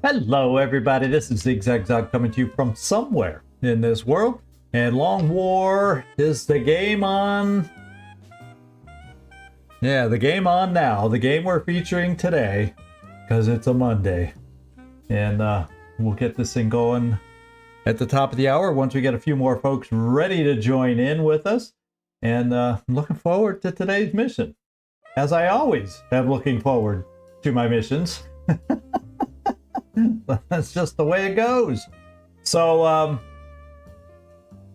Hello everybody, this is Zigzag coming to you from somewhere in this world, and Long War is the game on. Yeah, the game on now, the game we're featuring today, because it's a Monday. And we'll get this thing going at the top of the hour once we get a few more folks ready to join in with us. And I'm looking forward to today's mission, as I always am looking forward to my missions. That's just the way it goes. So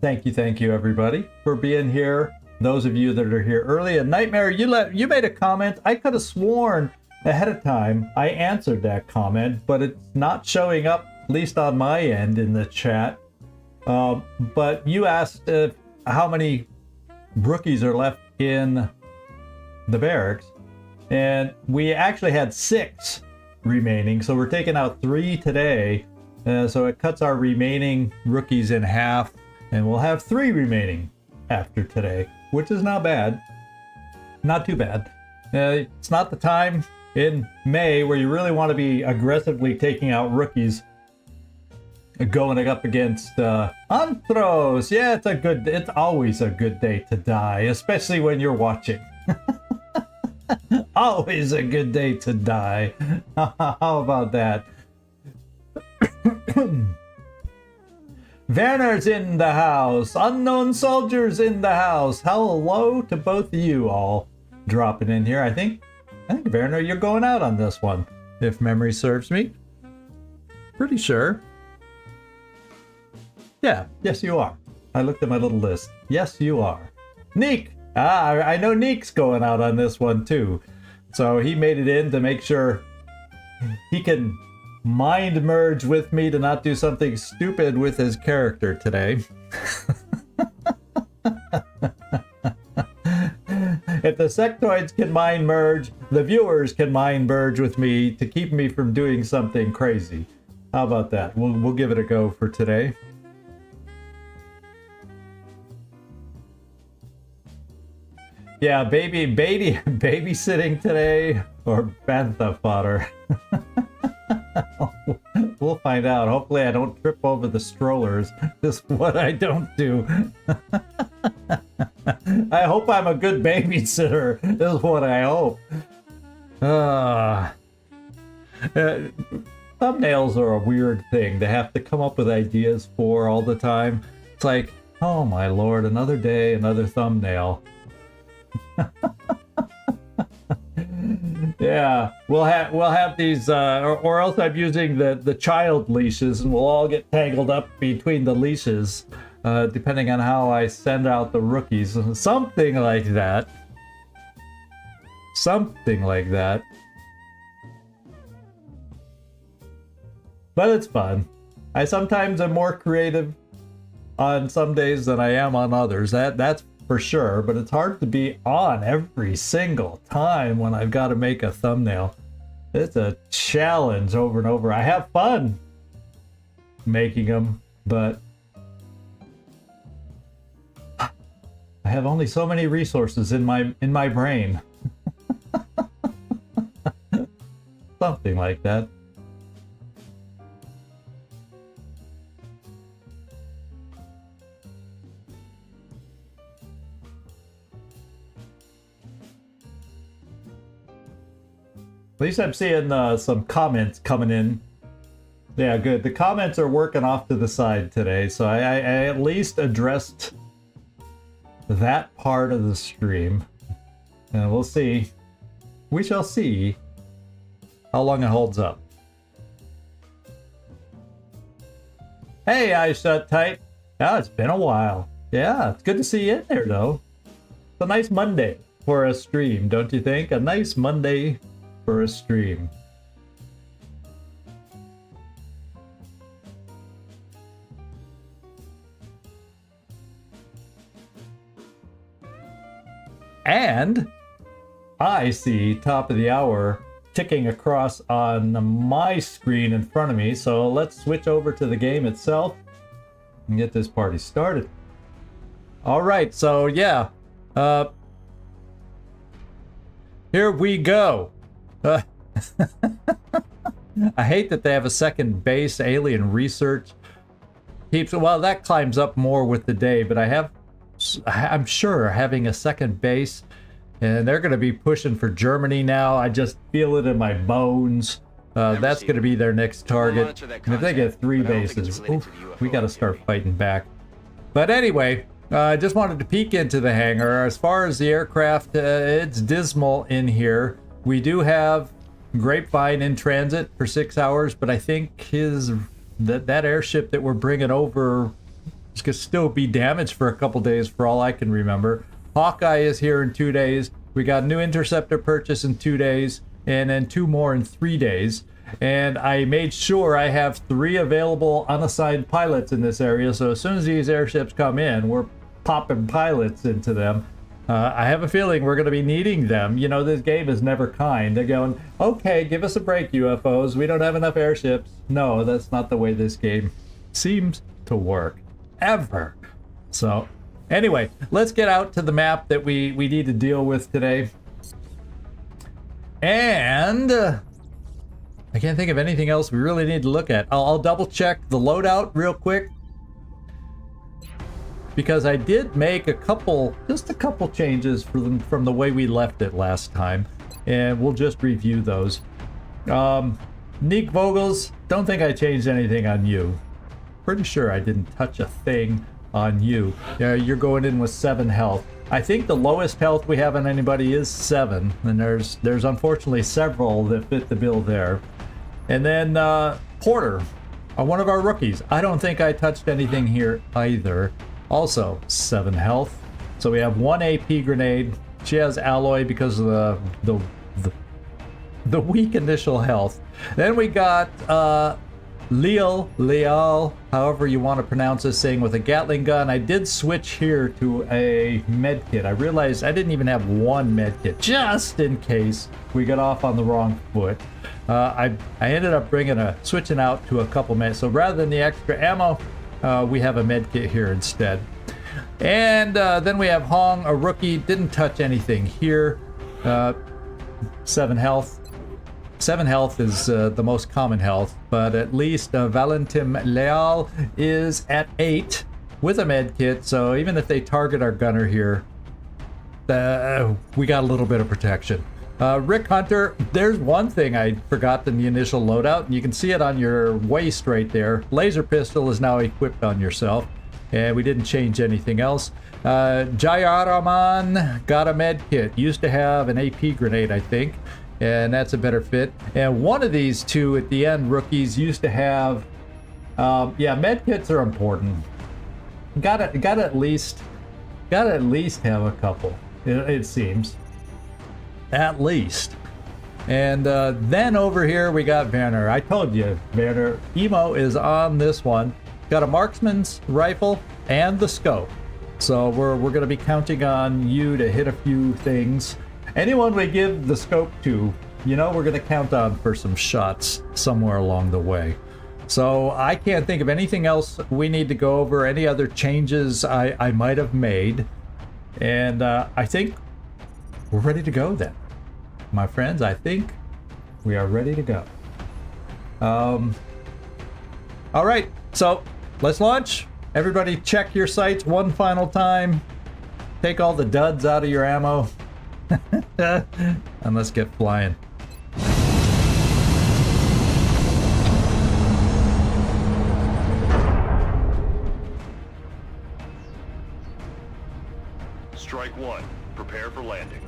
thank you everybody for being here. Those of you that are here early. And Nightmare, you made a comment. I could have sworn ahead of time I answered that comment, but it's not showing up, at least on my end in the chat. But you asked how many rookies are left in the barracks, and we actually had 6 remaining, so we're taking out 3 today, so it cuts our remaining rookies in half, and we'll have 3 remaining after today, which is not bad, not too bad. It's not the time in May where you really want to be aggressively taking out rookies, going up against Anthros. Yeah, it's always a good day to die, especially when you're watching. Always a good day to die. How about that? Werner's in the house. Unknown soldiers in the house. Hello to both of you all dropping in here. I think Werner, you're going out on this one, if memory serves me. Pretty sure. Yeah, yes you are. I looked at my little list. Yes you are. Neek! I know Neek's going out on this one too. So he made it in to make sure he can mind merge with me to not do something stupid with his character today. If the sectoids can mind merge, the viewers can mind merge with me to keep me from doing something crazy. How about that? We'll give it a go for today. Yeah, babysitting today, or bantha fodder. We'll find out. Hopefully I don't trip over the strollers. This is what I don't do. I hope I'm a good babysitter. This is what I hope. Thumbnails are a weird thing to have to come up with ideas for all the time. It's like, oh my lord, another day, another thumbnail. Yeah, we'll have these, or else I'm using the child leashes, and we'll all get tangled up between the leashes, depending on how I send out the rookies. Something like that. Something like that. But it's fun. I sometimes am more creative on some days than I am on others. That's for sure, but it's hard to be on every single time when I've got to make a thumbnail. It's a challenge over and over. I have fun making them, but I have only so many resources in my brain. Something like that. At least I'm seeing some comments coming in. Yeah, good. The comments are working off to the side today, so I at least addressed that part of the stream. And we'll see. We shall see how long it holds up. Hey, I shut tight. Yeah, it's been a while. Yeah, it's good to see you in there, though. It's a nice Monday for a stream, don't you think? A nice Monday for a stream. And I see top of the hour ticking across on my screen in front of me, so let's switch over to the game itself and get this party started. All right, so yeah, here we go. I hate that they have a second base. Alien research keeps, well, that climbs up more with the day, but I'm sure having a second base, and they're going to be pushing for Germany now. I just feel it in my bones. That's going to be their next target. And if they get 3 bases, oof, we got to start fighting back. But anyway, I just wanted to peek into the hangar. As far as the aircraft, it's dismal in here. We do have Grapevine in transit for 6 hours, but I think that airship that we're bringing over is going to still be damaged for a couple days for all I can remember. Hawkeye is here in 2 days. We got a new interceptor purchase in 2 days, and then 2 more in 3 days. And I made sure I have 3 available unassigned pilots in this area, so as soon as these airships come in, we're popping pilots into them. I have a feeling we're going to be needing them. You know, this game is never kind. They're going, okay, give us a break, UFOs. We don't have enough airships. No, that's not the way this game seems to work. Ever. So, anyway, let's get out to the map that we need to deal with today. And I can't think of anything else we really need to look at. I'll double check the loadout real quick, because I did make just a couple changes from the way we left it last time, and we'll just review those. Nick Vogels, don't think I changed anything on you. Pretty sure I didn't touch a thing on you. You're going in with 7 health. I think the lowest health we have on anybody is 7, and there's unfortunately several that fit the bill there. And then Porter, one of our rookies. I don't think I touched anything here either. Also 7 health. So we have 1 AP grenade. She has alloy because of the weak initial health. Then we got Leal, however you want to pronounce this thing, with a Gatling gun. I did switch here to a med kit. I realized I didn't even have 1 med kit, just in case we got off on the wrong foot. I ended up switching out to a couple med. So rather than the extra ammo, we have a med kit here instead. And then we have Hong, a rookie. Didn't touch anything here. 7 health. 7 health is the most common health, but at least Valentin Leal is at 8 with a med kit, so even if they target our gunner here, we got a little bit of protection. Rick Hunter, there's one thing I forgot in the initial loadout, and you can see it on your waist right there. Laser pistol is now equipped on yourself, and we didn't change anything else. Jayaraman got a med kit. Used to have an AP grenade, I think, and that's a better fit. And one of these 2 at the end, rookies, used to have, med kits are important. Gotta at least have a couple, it seems. At least. And then over here we got Werner. I told you, Werner, Emo is on this one. Got a marksman's rifle and the scope. So we're going to be counting on you to hit a few things. Anyone we give the scope to, we're going to count on for some shots somewhere along the way. So I can't think of anything else we need to go over, any other changes I might have made. And I think we're ready to go then. My friends, I think we are ready to go. All right, so let's launch. Everybody check your sights one final time. Take all the duds out of your ammo. And let's get flying. Strike 1. Prepare for landing.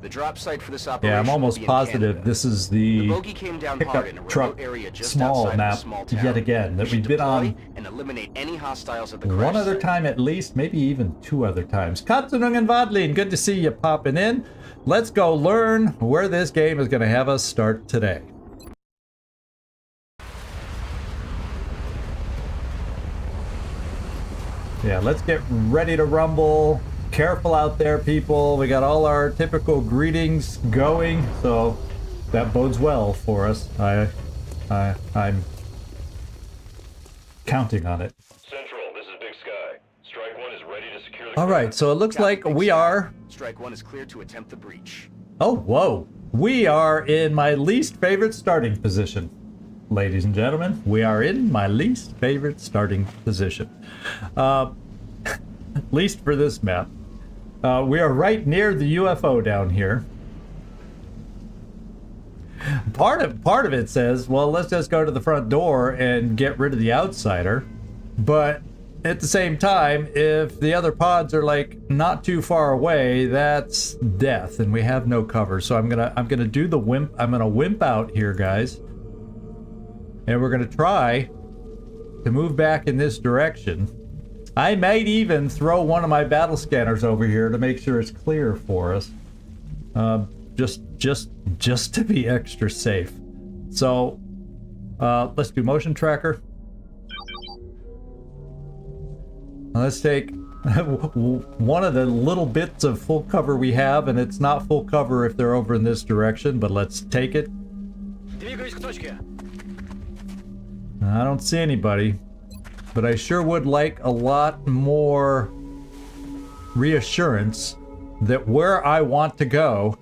The drop site for this operation. Yeah, I'm almost positive this is the bogey came down hard in a truck area just small outside map of a small town. yet again that we've been on and eliminate any hostiles at the one crash other site. time at least, maybe even 2 other times. Katzenung and Wadlin, good to see you popping in. Let's go learn where this game is going to have us start today. Yeah, let's get ready to rumble. Careful out there, people. We got all our typical greetings going, so that bodes well for us. I'm counting on it. Central, this is Big Sky. Strike 1 is ready to secure the... All right, so it looks like we are... Strike 1 is clear to attempt the breach. Oh, whoa. We are in my least favorite starting position. Ladies and gentlemen, we are in my least favorite starting position. At least for this map. We are right near the UFO down here. Part of it says, well, let's just go to the front door and get rid of the outsider. But at the same time, if the other pods are like not too far away, that's death, and we have no cover. So I'm gonna do the wimp. I'm gonna wimp out here, guys, and we're gonna try to move back in this direction. I might even throw one of my battle scanners over here to make sure it's clear for us. Just to be extra safe. So let's do motion tracker. Let's take one of the little bits of full cover we have, and it's not full cover if they're over in this direction, but let's take it. I don't see anybody, but I sure would like a lot more reassurance that where I want to go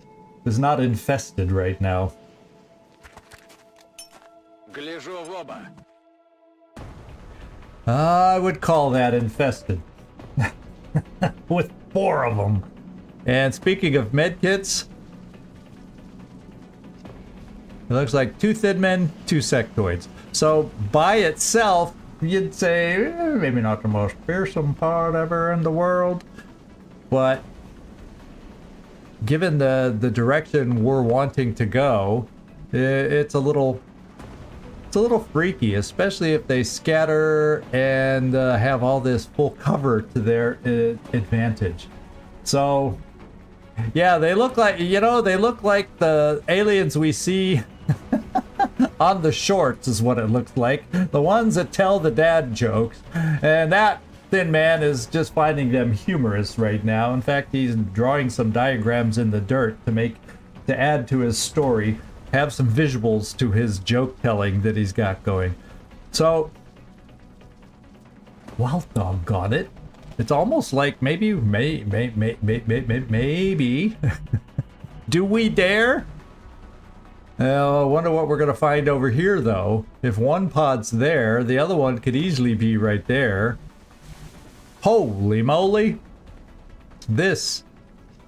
is not infested right now. I would call that infested. With 4 of them. And speaking of medkits, it looks like 2 thin men, 2 sectoids. So by itself, you'd say maybe not the most fearsome pod ever in the world, but given the direction we're wanting to go, it's a little freaky, especially if they scatter and have all this full cover to their advantage. So yeah, they look like, they look like the aliens we see on the shorts is what it looks like. The ones that tell the dad jokes. And that thin man is just finding them humorous right now. In fact, he's drawing some diagrams in the dirt to add to his story, have some visuals to his joke telling that he's got going. So, well, doggone it. It's almost like maybe do we dare? I wonder what we're going to find over here, though. If one pod's there, the other one could easily be right there. Holy moly. This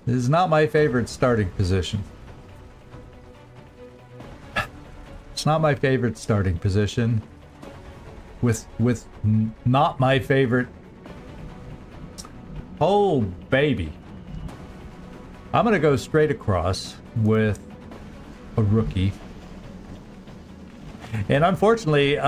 is not my favorite starting position. It's not my favorite starting position. With not my favorite. Oh, baby. I'm going to go straight across with a rookie. And unfortunately,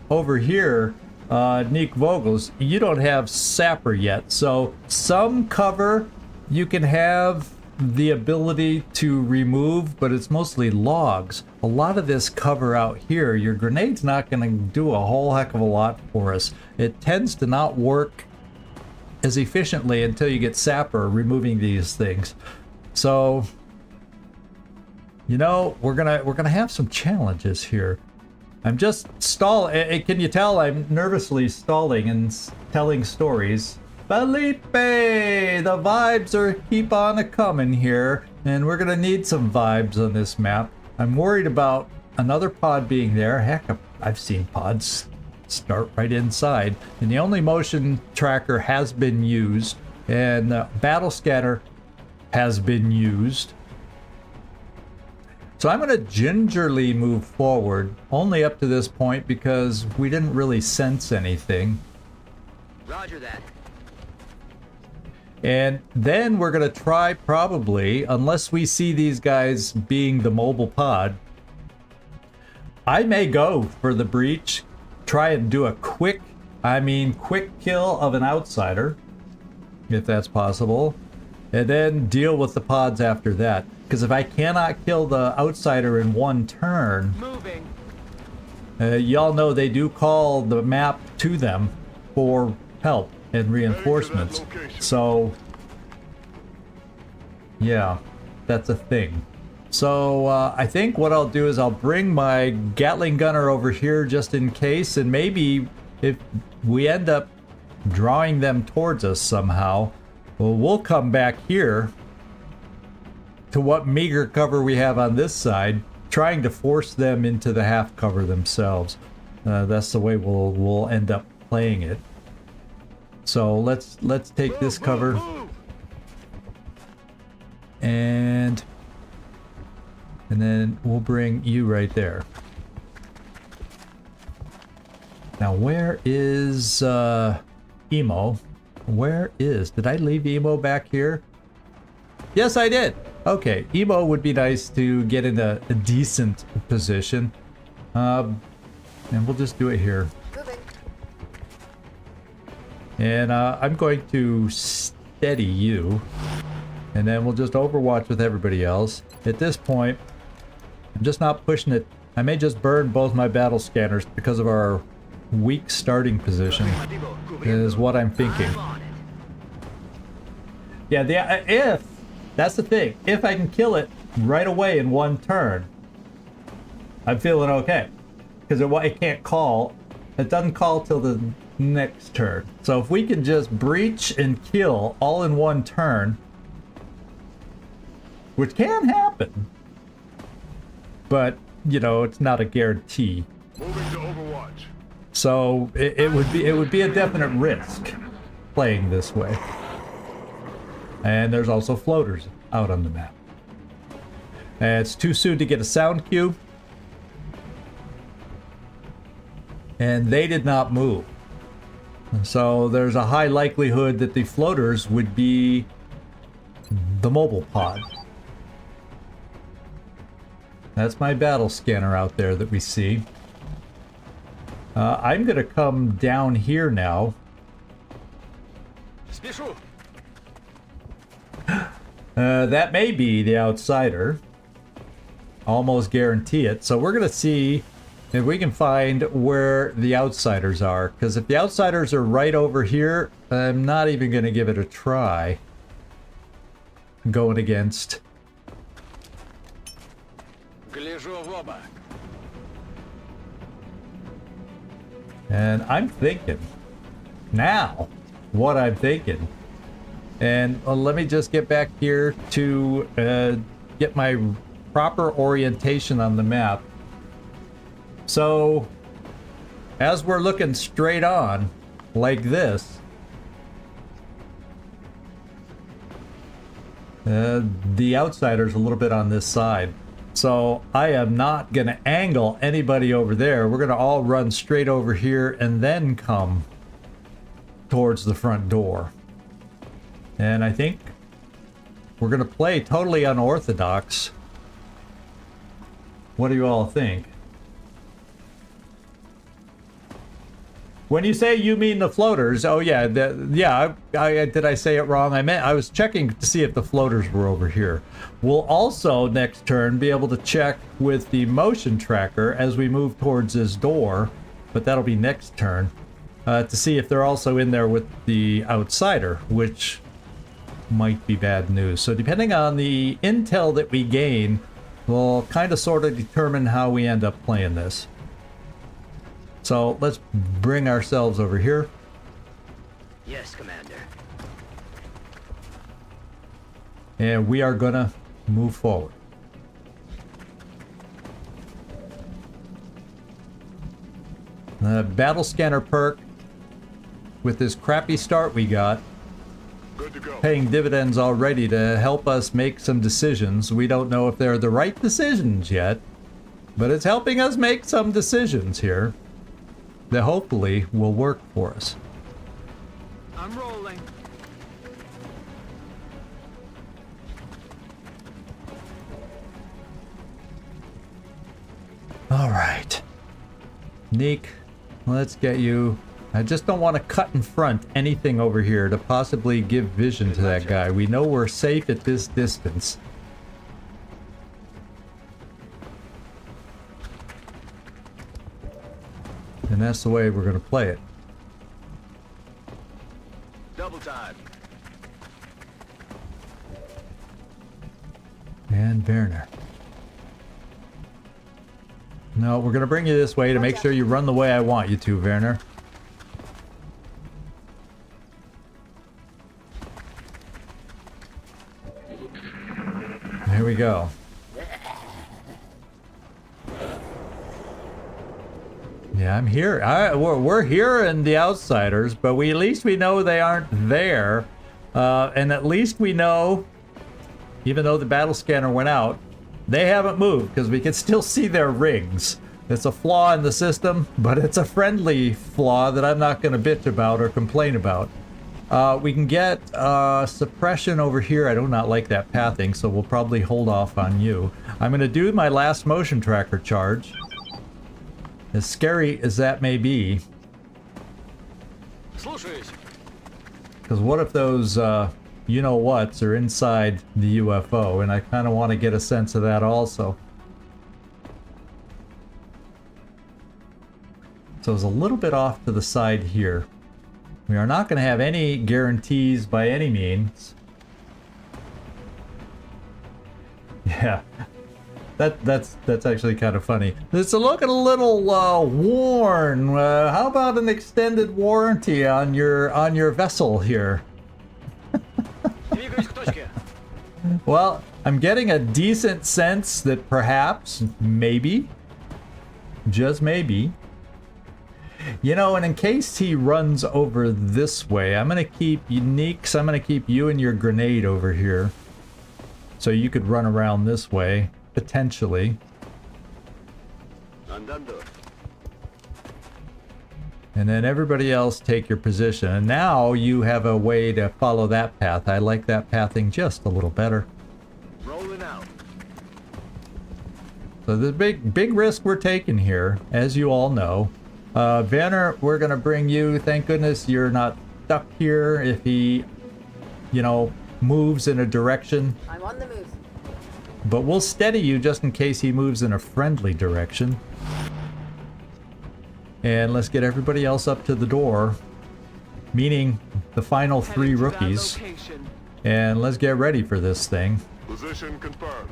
over here, Nick Vogels, you don't have Sapper yet. So some cover you can have the ability to remove, but it's mostly logs. A lot of this cover out here, your grenade's not going to do a whole heck of a lot for us. It tends to not work as efficiently until you get Sapper removing these things. So, we're gonna have some challenges here. I'm just stalling. Can you tell I'm nervously stalling and telling stories? Felipe, the vibes are keep on a-coming here, and we're gonna need some vibes on this map. I'm worried about another pod being there. Heck, I've seen pods start right inside, and the only motion tracker has been used, and battle scatter has been used. So I'm going to gingerly move forward, only up to this point because we didn't really sense anything. Roger that. And then we're going to try, probably, unless we see these guys being the mobile pod, I may go for the breach, try and do a quick kill of an outsider, if that's possible, and then deal with the pods after that. Because if I cannot kill the outsider in one turn, y'all know they do call the map to them for help and reinforcements. So, yeah, that's a thing. So I think what I'll do is I'll bring my Gatling gunner over here just in case, and maybe if we end up drawing them towards us somehow, well, we'll come back here to what meager cover we have on this side, trying to force them into the half cover themselves. That's the way we'll end up playing it. So let's take this cover. And then we'll bring you right there. Now where is Emo? Where is... Did I leave Emo back here? Yes, I did. Okay, Emo would be nice to get in a decent position. And we'll just do it here. And I'm going to steady you. And then we'll just overwatch with everybody else. At this point, I'm just not pushing it. I may just burn both my battle scanners because of our weak starting position, is what I'm thinking. Yeah, if... That's the thing. If I can kill it right away in one turn, I'm feeling okay. Because it can't call. It doesn't call till the next turn. So if we can just breach and kill all in one turn, which can happen, but, you know, it's not a guarantee. Moving to Overwatch. So it would be a definite risk playing this way. And there's also floaters out on the map. And it's too soon to get a sound cue. And they did not move. So there's a high likelihood that the floaters would be the mobile pod. That's my battle scanner out there that we see. I'm gonna come down here now. That may be the outsider. Almost guarantee it. So we're gonna see if we can find where the outsiders are. Because if the outsiders are right over here, I'm not even gonna give it a try. Going against. And I'm thinking now what I'm thinking. And let me just get back here to get my proper orientation on the map. So as we're looking straight on like this, the outsider's a little bit on this side. So I am not going to angle anybody over there. We're going to all run straight over here and then come towards the front door. And I think we're going to play totally unorthodox. What do you all think? When you say you mean the floaters, oh yeah, did I say it wrong? I was checking to see if the floaters were over here. We'll also next turn be able to check with the motion tracker as we move towards this door, but that'll be next turn, to see if they're also in there with the outsider, which might be bad news. So depending on the intel that we gain, we'll kind of sort of determine how we end up playing this. So let's bring ourselves over here. Yes, Commander. And we are gonna move forward. The battle scanner perk, with this crappy start we got, Good to go. paying dividends already to help us make some decisions. We don't know if they're the right decisions yet, but it's helping us make some decisions here that hopefully will work for us. I'm rolling. All right, Neek, let's get you. I just don't want to cut in front anything over here to possibly give vision to that guy. We know we're safe at this distance. And that's the way we're going to play it. Double time. And Werner. No, we're going to bring you this way to make sure you run the way I want you to, Werner. There we go. Yeah, I'm here. We're here in the Outsiders, but at least we know they aren't there. And at least we know, even though the battle scanner went out, they haven't moved because we can still see their rings. It's a flaw in the system, but it's a friendly flaw that I'm not going to bitch about or complain about. We can get suppression over here. I do not like that pathing, so we'll probably hold off on you. I'm going to do my last motion tracker charge. As scary as that may be. Because what if those you-know-whats are inside the UFO, and I kind of want to get a sense of that also. So it's a little bit off to the side here. We are not going to have any guarantees by any means. Yeah. That's actually kind of funny. It's looking a little worn. How about an extended warranty on your vessel here? Well, I'm getting a decent sense that perhaps, maybe, just maybe, you know, and in case he runs over this way, I'm gonna keep Uniques. I'm gonna keep you and your grenade over here, so you could run around this way. Potentially. And then everybody else take your position. And now you have a way to follow that path. I like that pathing just a little better. Rolling out. So the big risk we're taking here, as you all know. Vanner, we're gonna bring you. Thank goodness you're not stuck here if he, you know, moves in a direction. I'm on the move. But we'll steady you just in case he moves in a friendly direction. And let's get everybody else up to the door. Meaning the final 3 rookies. And let's get ready for this thing. Position confirmed.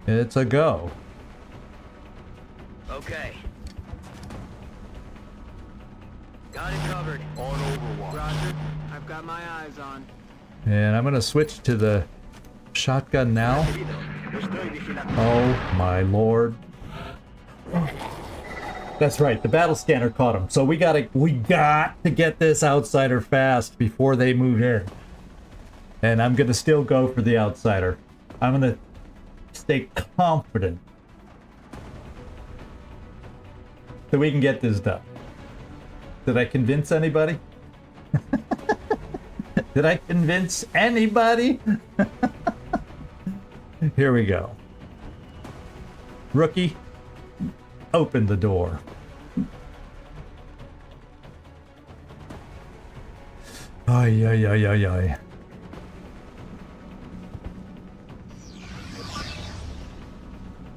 It's a go. Okay. Got it covered. On overwatch. Roger. I've got my eyes on. And I'm gonna switch to the shotgun now. Oh my lord. That's right, the battle scanner caught him. So we got to get this outsider fast before they move in. And I'm gonna still go for the outsider. I'm gonna stay confident that we can get this done. Did I convince anybody? Did I convince anybody? Here we go. Rookie, open the door. Ay, ay, ay, ay, ay.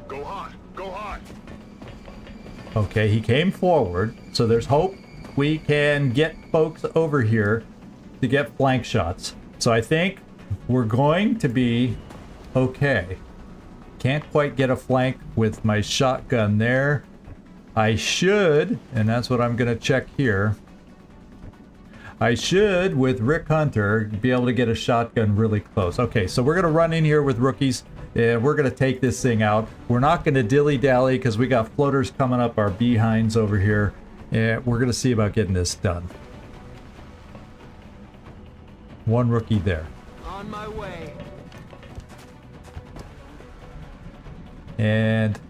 Go hot. Go hot. Okay, he came forward, so there's hope we can get folks over here to get flank shots. So I think we're going to be okay. Can't quite get a flank with my shotgun there. I should, and that's what I'm gonna check here. I should, with Rick Hunter, be able to get a shotgun really close. Okay, so we're gonna run in here with rookies. We're gonna take this thing out. We're not gonna dilly-dally because we got floaters coming up our behinds over here. We're gonna see about getting this done. One rookie there. On my way. And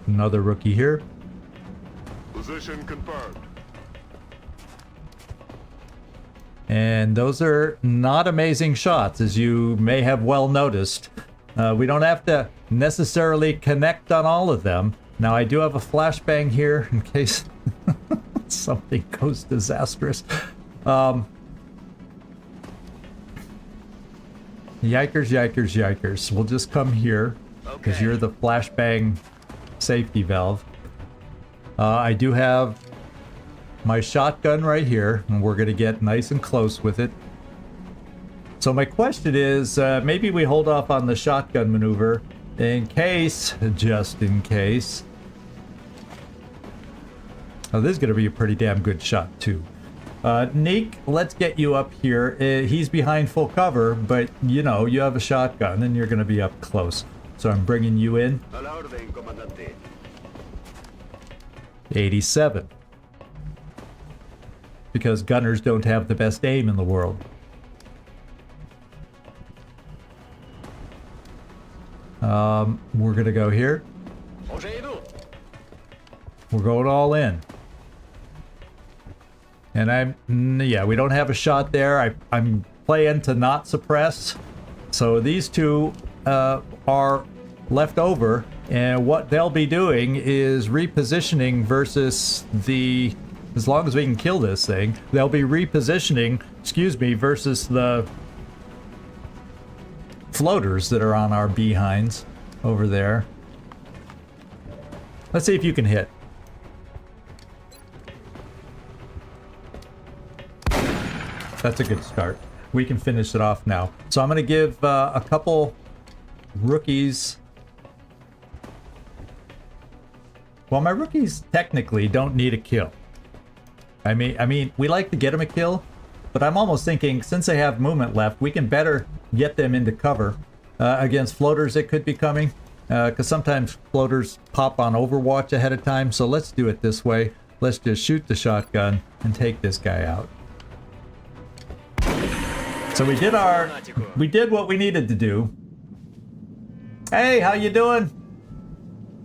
another rookie here. Position confirmed. And those are not amazing shots, as you may have well noticed. We don't have to necessarily connect on all of them. Now, I do have a flashbang here in case something goes disastrous. Yikers, yikers, yikers. We'll just come here because Okay. you're the flashbang safety valve. I do have my shotgun right here, and we're going to get nice and close with it. So my question is, maybe we hold off on the shotgun maneuver in case, just in case. Oh, this is going to be a pretty damn good shot, too. Neek, let's get you up here. He's behind full cover, but you know, you have a shotgun and you're going to be up close. So I'm bringing you in. 87. Because gunners don't have the best aim in the world. We're going to go here. We're going all in. And yeah, we don't have a shot there. I'm playing to not suppress. So these two are left over. And what they'll be doing is repositioning versus the... As long as we can kill this thing, they'll be repositioning, excuse me, versus the floaters that are on our behinds over there. Let's see if you can hit. That's a good start. We can finish it off now. So I'm going to give a couple rookies... Well, my rookies technically don't need a kill. I mean, we like to get them a kill, but I'm almost thinking since they have movement left, we can better get them into cover against floaters that could be coming, because sometimes floaters pop on Overwatch ahead of time. So let's do it this way. Let's just shoot the shotgun and take this guy out. So we did what we needed to do. Hey, how you doing?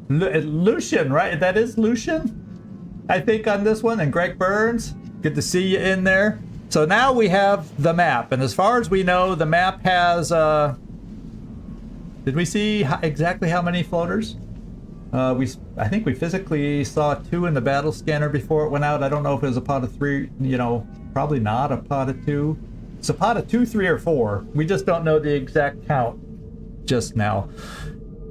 Lucian, right? That is Lucian? I think on this one, and Greg Burns, good to see you in there. So now we have the map, and as far as we know, the map has, did we see exactly how many floaters? I think we physically saw 2 in the battle scanner before it went out. I don't know if it was a pot of 3, you know, probably not a pot of 2. It's a pot of 2, 3, or 4. We just don't know the exact count just now.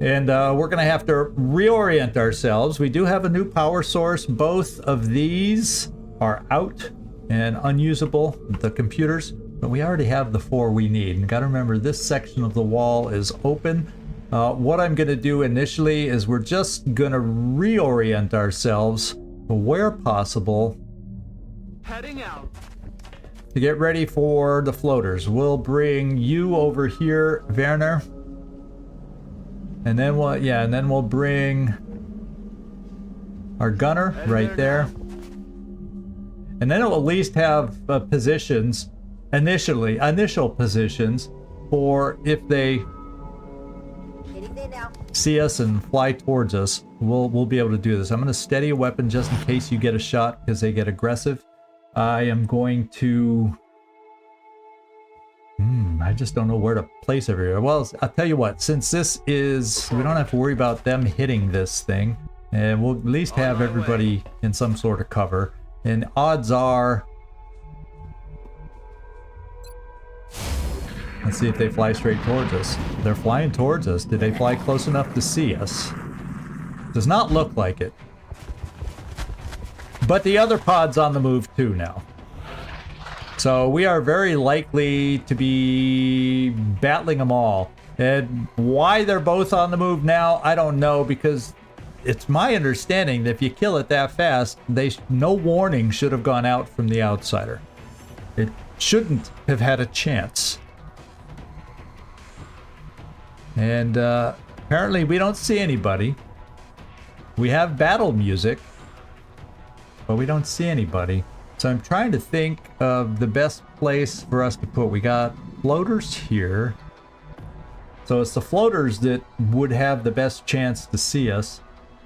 And we're going to have to reorient ourselves. We do have a new power source. Both of these are out and unusable, the computers, but we already have the 4 we need. And got to remember, this section of the wall is open. What I'm going to do initially is we're just going to reorient ourselves where possible. Heading out. To get ready for the floaters. We'll bring you over here, Werner. And then we'll bring our gunner right there. And then it'll at least have positions, initial positions, for if they see us and fly towards us, we'll be able to do this. I'm going to steady a weapon just in case you get a shot because they get aggressive. I am going to... I just don't know where to place everywhere. Well, I'll tell you what, since this is... We don't have to worry about them hitting this thing. And we'll at least have everybody in some sort of cover. And odds are... Let's see if they fly straight towards us. They're flying towards us. Did they fly close enough to see us? Does not look like it. But the other pod's on the move too now. So we are very likely to be battling them all. And why they're both on the move now, I don't know, because it's my understanding that if you kill it that fast, no warning should have gone out from the outsider. It shouldn't have had a chance. And apparently we don't see anybody. We have battle music, but we don't see anybody. So I'm trying to think of the best place for us to put. We got floaters here. So it's the floaters that would have the best chance to see us.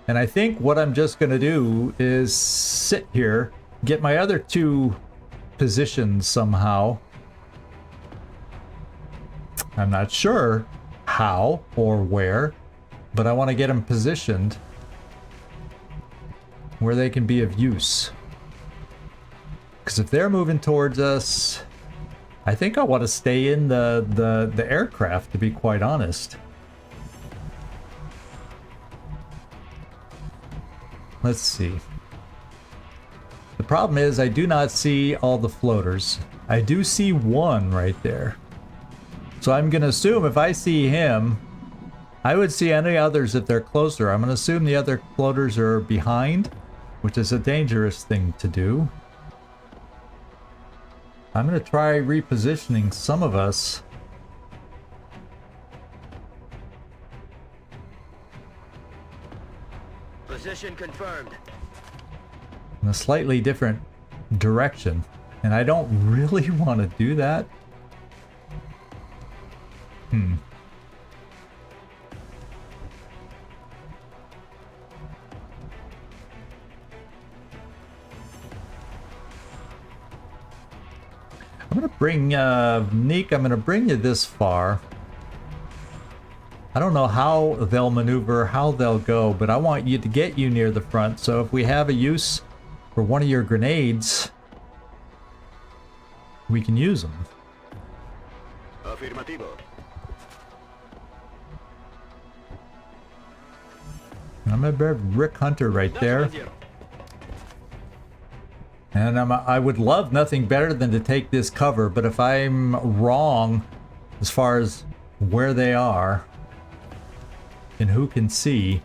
And I think what I'm just going to do is sit here, get my other 2 positions somehow. I'm not sure how or where, but I want to get them positioned where they can be of use. Because if they're moving towards us, I think I want to stay in the aircraft, to be quite honest. Let's see. The problem is I do not see all the floaters. I do see one right there. So I'm going to assume if I see him, I would see any others if they're closer. I'm going to assume the other floaters are behind, which is a dangerous thing to do. I'm going to try repositioning some of us. Position confirmed. In a slightly different direction. And I don't really want to do that. I'm going to bring, Neek, I'm going to bring you this far. I don't know how they'll maneuver, how they'll go, but I want you to get you near the front, so if we have a use for one of your grenades, we can use them. Afirmativo. I'm going to grab Rick Hunter right there. And I would love nothing better than to take this cover, but if I'm wrong as far as where they are and who can see,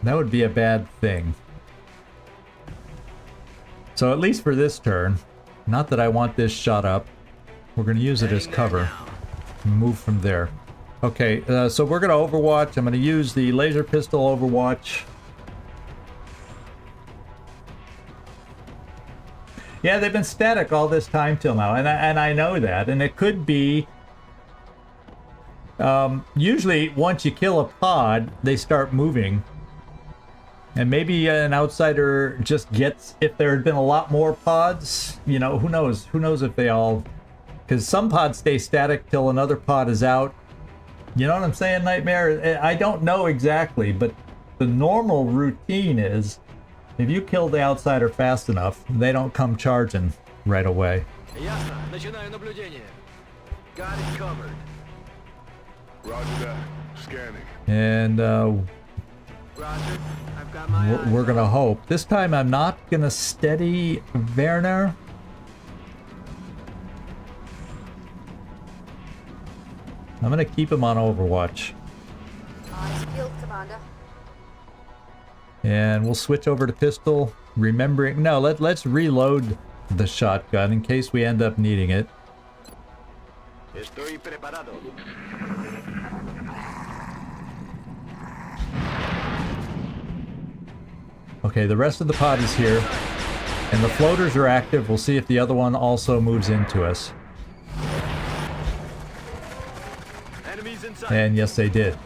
that would be a bad thing. So at least for this turn, not that I want this shot up, we're going to use it as cover and move from there. Okay, so we're going to overwatch. I'm going to use the laser pistol overwatch. Yeah, they've been static all this time till now, and I know that, and it could be usually once you kill a pod, they start moving, and maybe an outsider just gets, if there had been a lot more pods, you know, who knows if they all, because some pods stay static till another pod is out. You know what I'm saying, Nightmare? I don't know exactly, but the normal routine is, if you kill the outsider fast enough, they don't come charging right away. Ясно. Начинаю наблюдение. Got it covered. Roger that. Scanning. And Roger. I've got my eyes. we're gonna hope. This time I'm not gonna steady Werner. I'm gonna keep him on Overwatch. Eyes peeled, Commander. And we'll switch over to pistol, remembering... No, let's reload the shotgun in case we end up needing it. Estoy preparado. Okay, the rest of the pod is here. And the floaters are active. We'll see if the other one also moves into us. Enemies inside. And yes, they did.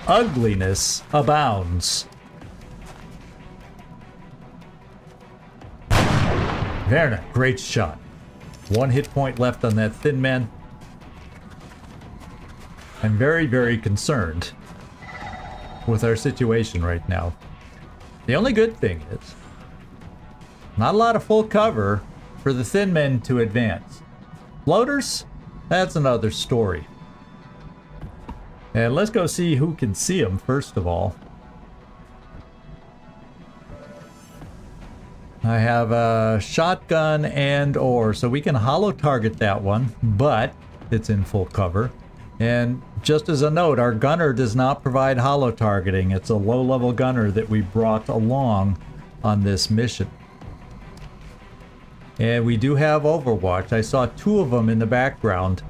Ugliness abounds. Werner, great shot. One hit point left on that thin man. I'm very, very concerned with our situation right now. The only good thing is, not a lot of full cover for the thin men to advance. Floaters, that's another story. And let's go see who can see them first of all. I have a shotgun and or, so we can holo target that one, but it's in full cover. And just as a note, our gunner does not provide holo targeting. It's a low-level gunner that we brought along on this mission. And we do have Overwatch. I saw two of them in the background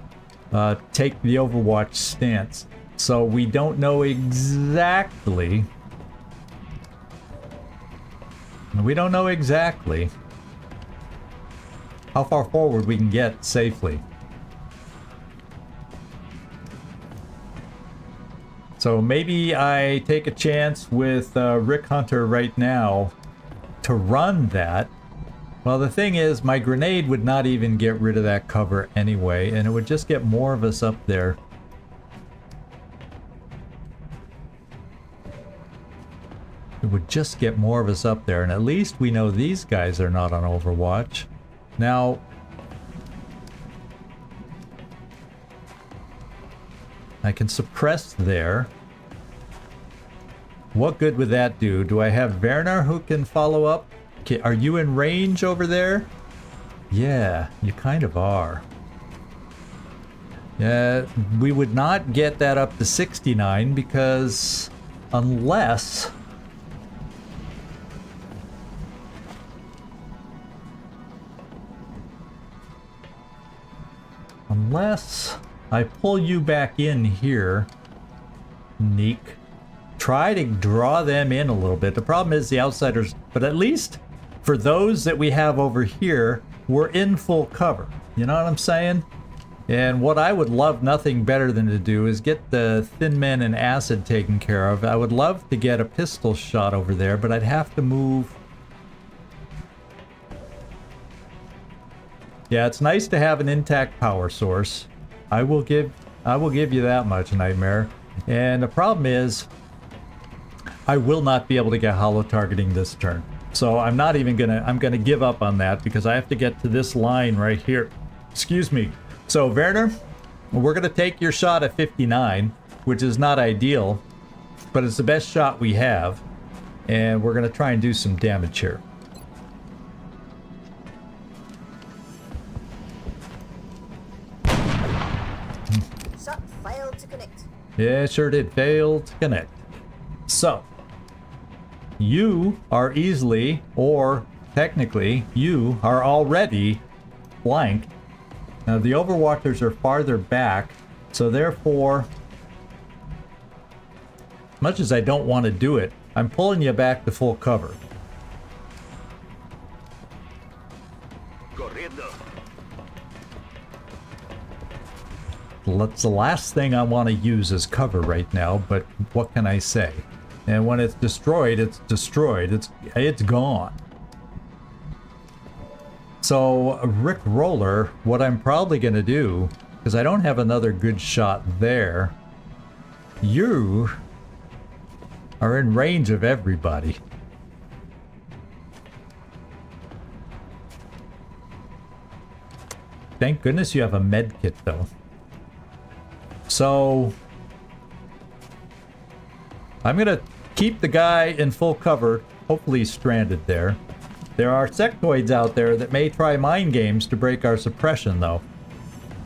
take the Overwatch stance. So we don't know exactly... We don't know exactly how far forward we can get safely. So maybe I take a chance with Rick Hunter right now to run that. Well, the thing is, my grenade would not even get rid of that cover anyway, and it would just get more of us up there. It would just get more of us up there, and at least we know these guys are not on Overwatch. Now, I can suppress there. What good would that do? Do I have Werner who can follow up? Okay, are you in range over there? Yeah, you kind of are. Yeah, we would not get that up to 69 because unless... Unless I pull you back in here, Neek. Try to draw them in a little bit. The problem is the outsiders, but at least for those that we have over here, we're in full cover. You know what I'm saying? And what I would love nothing better than to do is get the thin men and acid taken care of. I would love to get a pistol shot over there, but I'd have to move. Yeah, it's nice to have an intact power source. I will give you that much, Nightmare. And the problem is, I will not be able to get hollow targeting this turn. So I'm not even I'm gonna give up on that because I have to get to this line right here. Excuse me. So Werner, we're gonna take your shot at 59, which is not ideal, but it's the best shot we have. And we're gonna try and do some damage here. Shot failed to connect. Yeah, it sure did fail to connect. So, you are easily, or technically, you are already flanked. Now, the Overwatchers are farther back, so therefore, much as I don't want to do it, I'm pulling you back to full cover. That's the last thing I want to use as cover right now, but what can I say? And when it's destroyed, it's destroyed. It's gone. So, Rick Roller, what I'm probably going to do, because I don't have another good shot there, you are in range of everybody. Thank goodness you have a med kit, though. So, I'm going to keep the guy in full cover. Hopefully he's stranded there. There are sectoids out there that may try mind games to break our suppression, though.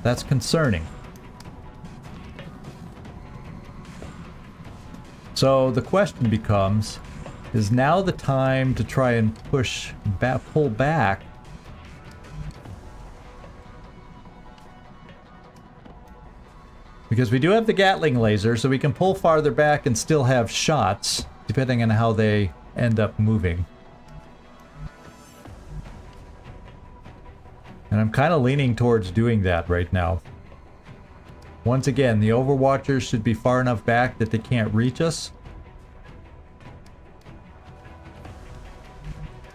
That's concerning. So the question becomes, is now the time to try and pull back? Because we do have the Gatling laser, so we can pull farther back and still have shots, depending on how they end up moving. And I'm kind of leaning towards doing that right now. Once again, the Overwatchers should be far enough back that they can't reach us.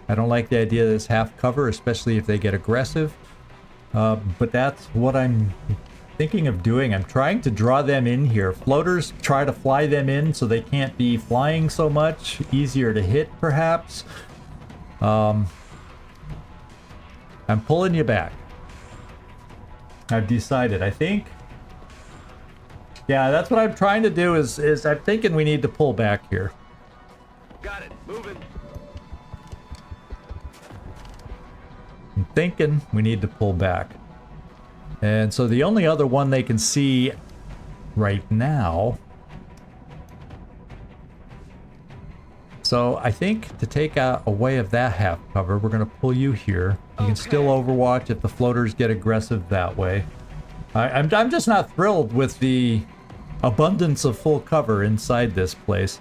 I don't like the idea that it's half cover, especially if they get aggressive. But that's what I'm thinking of doing. I'm trying to draw them in here. Floaters, try to fly them in so they can't be flying so much. Easier to hit, perhaps. I'm pulling you back. I've decided. I think... yeah, that's what I'm trying to do is I'm thinking we need to pull back here. Got it. Moving. I'm thinking we need to pull back. And so the only other one they can see right now... so I think to take away of that half cover, we're going to pull you here. You can still overwatch if the floaters get aggressive that way. I'm just not thrilled with the abundance of full cover inside this place.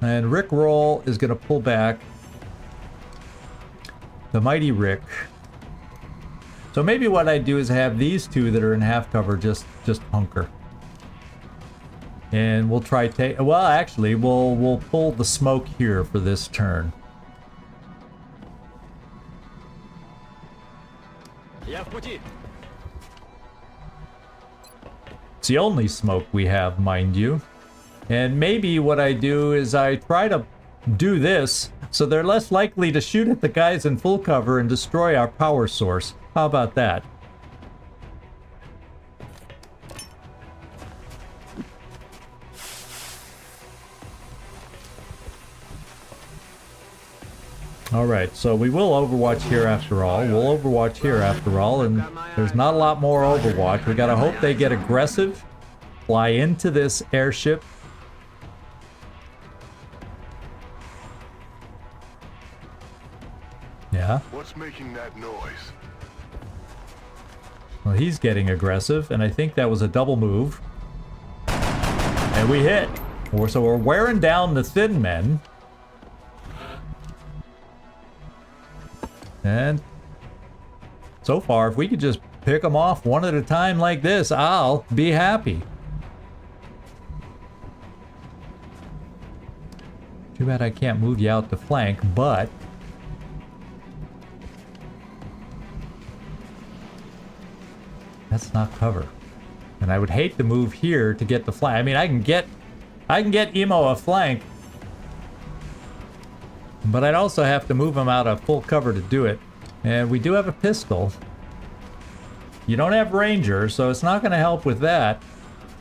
And Rick Roll is going to pull back. The Mighty Rick. So maybe what I do is have these two that are in half cover just hunker. And we'll try well, actually, we'll pull the smoke here for this turn. Я в пути. It's the only smoke we have, mind you. And maybe what I do is I try to do this so they're less likely to shoot at the guys in full cover and destroy our power source. How about that? Alright, so we will overwatch here after all. We'll overwatch here after all, and there's not a lot more overwatch. We gotta hope they get aggressive, fly into this airship. Yeah. What's making that noise? Well, he's getting aggressive, and I think that was a double move. And we hit. So we're wearing down the thin men. And so far, if we could just pick them off one at a time like this, I'll be happy. Too bad I can't move you out the flank, but that's not cover. And I would hate to move here to get the flank. I mean, I can get Emo a flank, but I'd also have to move him out of full cover to do it. And we do have a pistol. You don't have Ranger, so it's not going to help with that,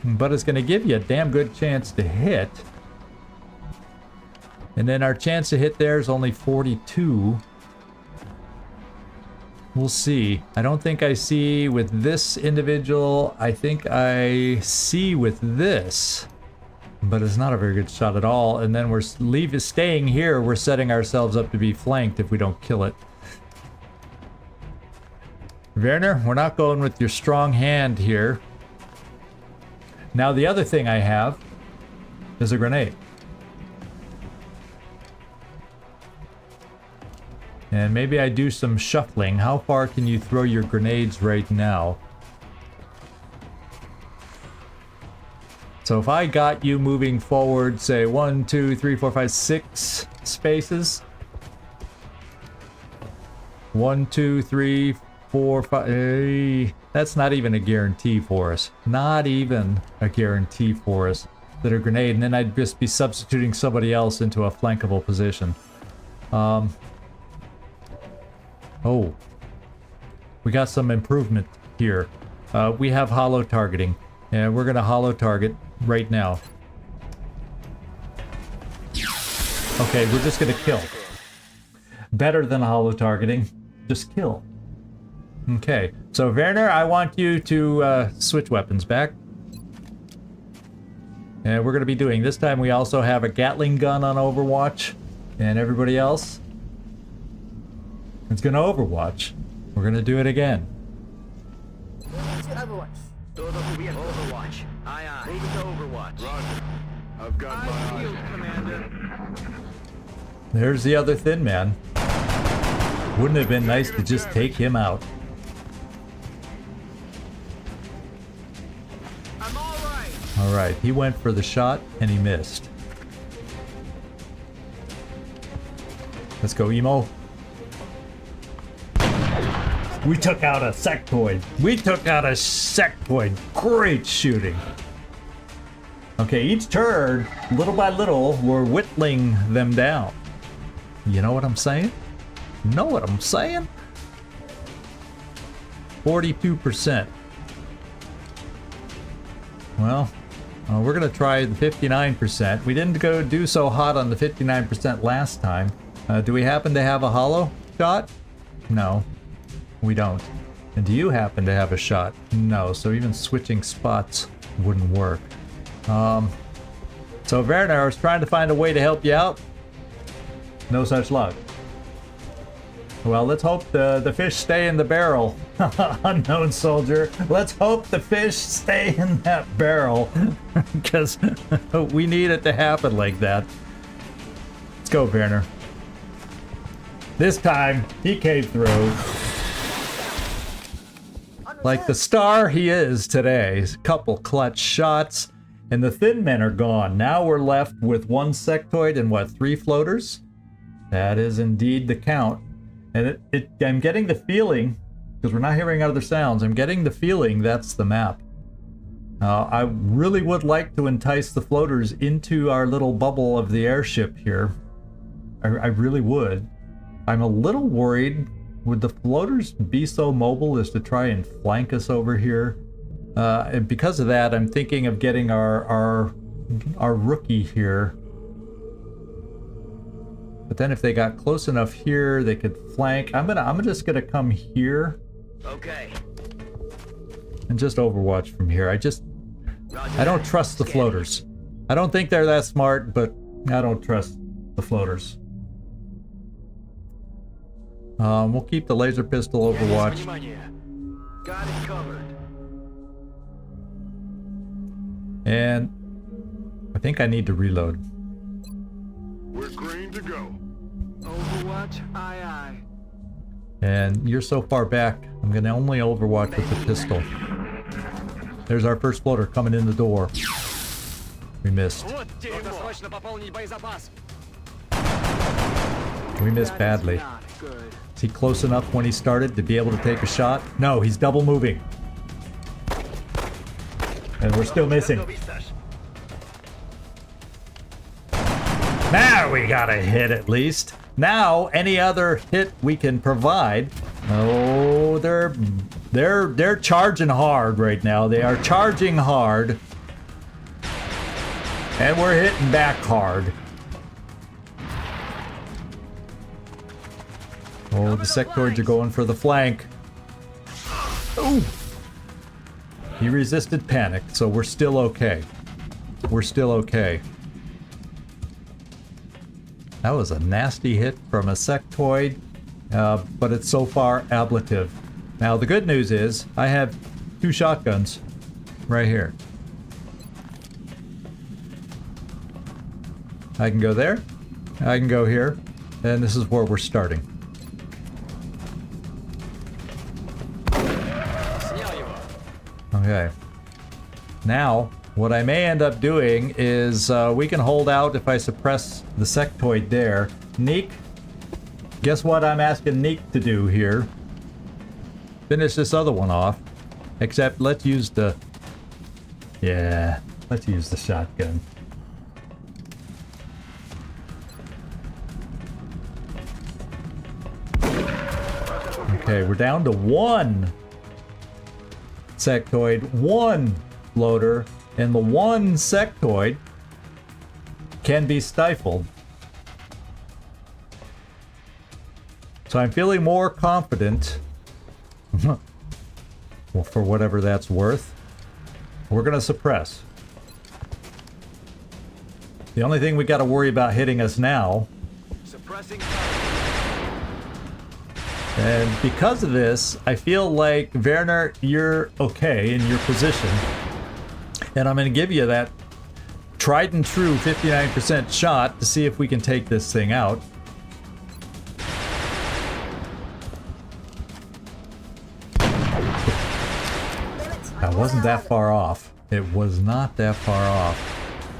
but it's going to give you a damn good chance to hit. And then our chance to hit there is only 42. We'll see. I don't think I see with this individual. I think I see with this. But it's not a very good shot at all. And then we're staying here. We're setting ourselves up to be flanked if we don't kill it. Werner, we're not going with your strong hand here. Now the other thing I have is a grenade. And maybe I do some shuffling. How far can you throw your grenades right now? So if I got you moving forward, say 1, 2, 3, 4, 5, 6 spaces. 1, 2, 3, 4, 5. That's not even a guarantee for us. Not even a guarantee for us that a grenade. And then I'd just be substituting somebody else into a flankable position. Oh, we got some improvement here. We have hollow targeting, and we're gonna hollow target right now. Okay, we're just gonna kill. Better than hollow targeting, just kill. Okay, so Werner, I want you to switch weapons back. And we're gonna be doing, this time we also have a Gatling gun on Overwatch, and everybody else, it's gonna Overwatch. We're gonna do it again. Moving to Overwatch. Overwatch. Aye, aye. Moving to Overwatch. Roger. I've got my I eyes. yield, Commander. There's the other thin man. Wouldn't it have been nice to just take him out? I'm all right. Alright, he went for the shot and he missed. Let's go, Emo. We took out a sectoid. We took out a sectoid. Great shooting. Okay, each turn, little by little, we're whittling them down. You know what I'm saying? Know what I'm saying? 42%. Well, we're gonna try the 59%. We didn't go do so hot on the 59% last time. Do we happen to have a hollow shot? No. We don't. And do you happen to have a shot? No, so even switching spots wouldn't work. So Werner, I was trying to find a way to help you out. No such luck. Well, let's hope the fish stay in the barrel. Unknown soldier. Let's hope the fish stay in that barrel. Because we need it to happen like that. Let's go, Werner. This time, he came through. Like the star he is today. A couple clutch shots, and the thin men are gone. Now we're left with one sectoid and what, 3 floaters? That is indeed the count. And I'm getting the feeling, because we're not hearing other sounds, I'm getting the feeling that's the map. I really would like to entice the floaters into our little bubble of the airship here. I really would. I'm a little worried. Would the floaters be so mobile as to try and flank us over here? And because of that, I'm thinking of getting our rookie here. But then if they got close enough here, they could flank. I'm just gonna come here. Okay. And just Overwatch from here. I don't trust the floaters. I don't think they're that smart, but I don't trust the floaters. We'll keep the laser pistol Overwatch. Внимание. Got it covered. And I think I need to reload. We're green to go. Overwatch, aye aye. And you're so far back, I'm gonna only Overwatch with the pistol. There's our first floater coming in the door. We missed. Вот дерьмо. Срочно пополнить боезапас. We missed badly. Not good. Is he close enough when he started to be able to take a shot? No, he's double moving. And we're still missing. Now we got a hit at least. Now any other hit we can provide. Oh, they're charging hard right now. They are charging hard. And we're hitting back hard. Oh, the sectoids are going for the flank. Ooh. He resisted panic, so we're still okay. We're still okay. That was a nasty hit from a sectoid, but it's so far ablative. Now, the good news is I have 2 shotguns right here. I can go there, I can go here, and this is where we're starting. Okay. Now, what I may end up doing is we can hold out if I suppress the sectoid there. Neek, guess what I'm asking Neek to do here? Finish this other one off. Except let's use the... Yeah, let's use the shotgun. Okay, we're down to 1 sectoid, 1 floater, and the 1 sectoid can be stifled. So I'm feeling more confident. Well, for whatever that's worth. We're gonna suppress. The only thing we gotta worry about hitting us now. Suppressing. And because of this, I feel like, Werner, you're okay in your position. And I'm going to give you that tried and true 59% shot to see if we can take this thing out. That wasn't that far off. It was not that far off.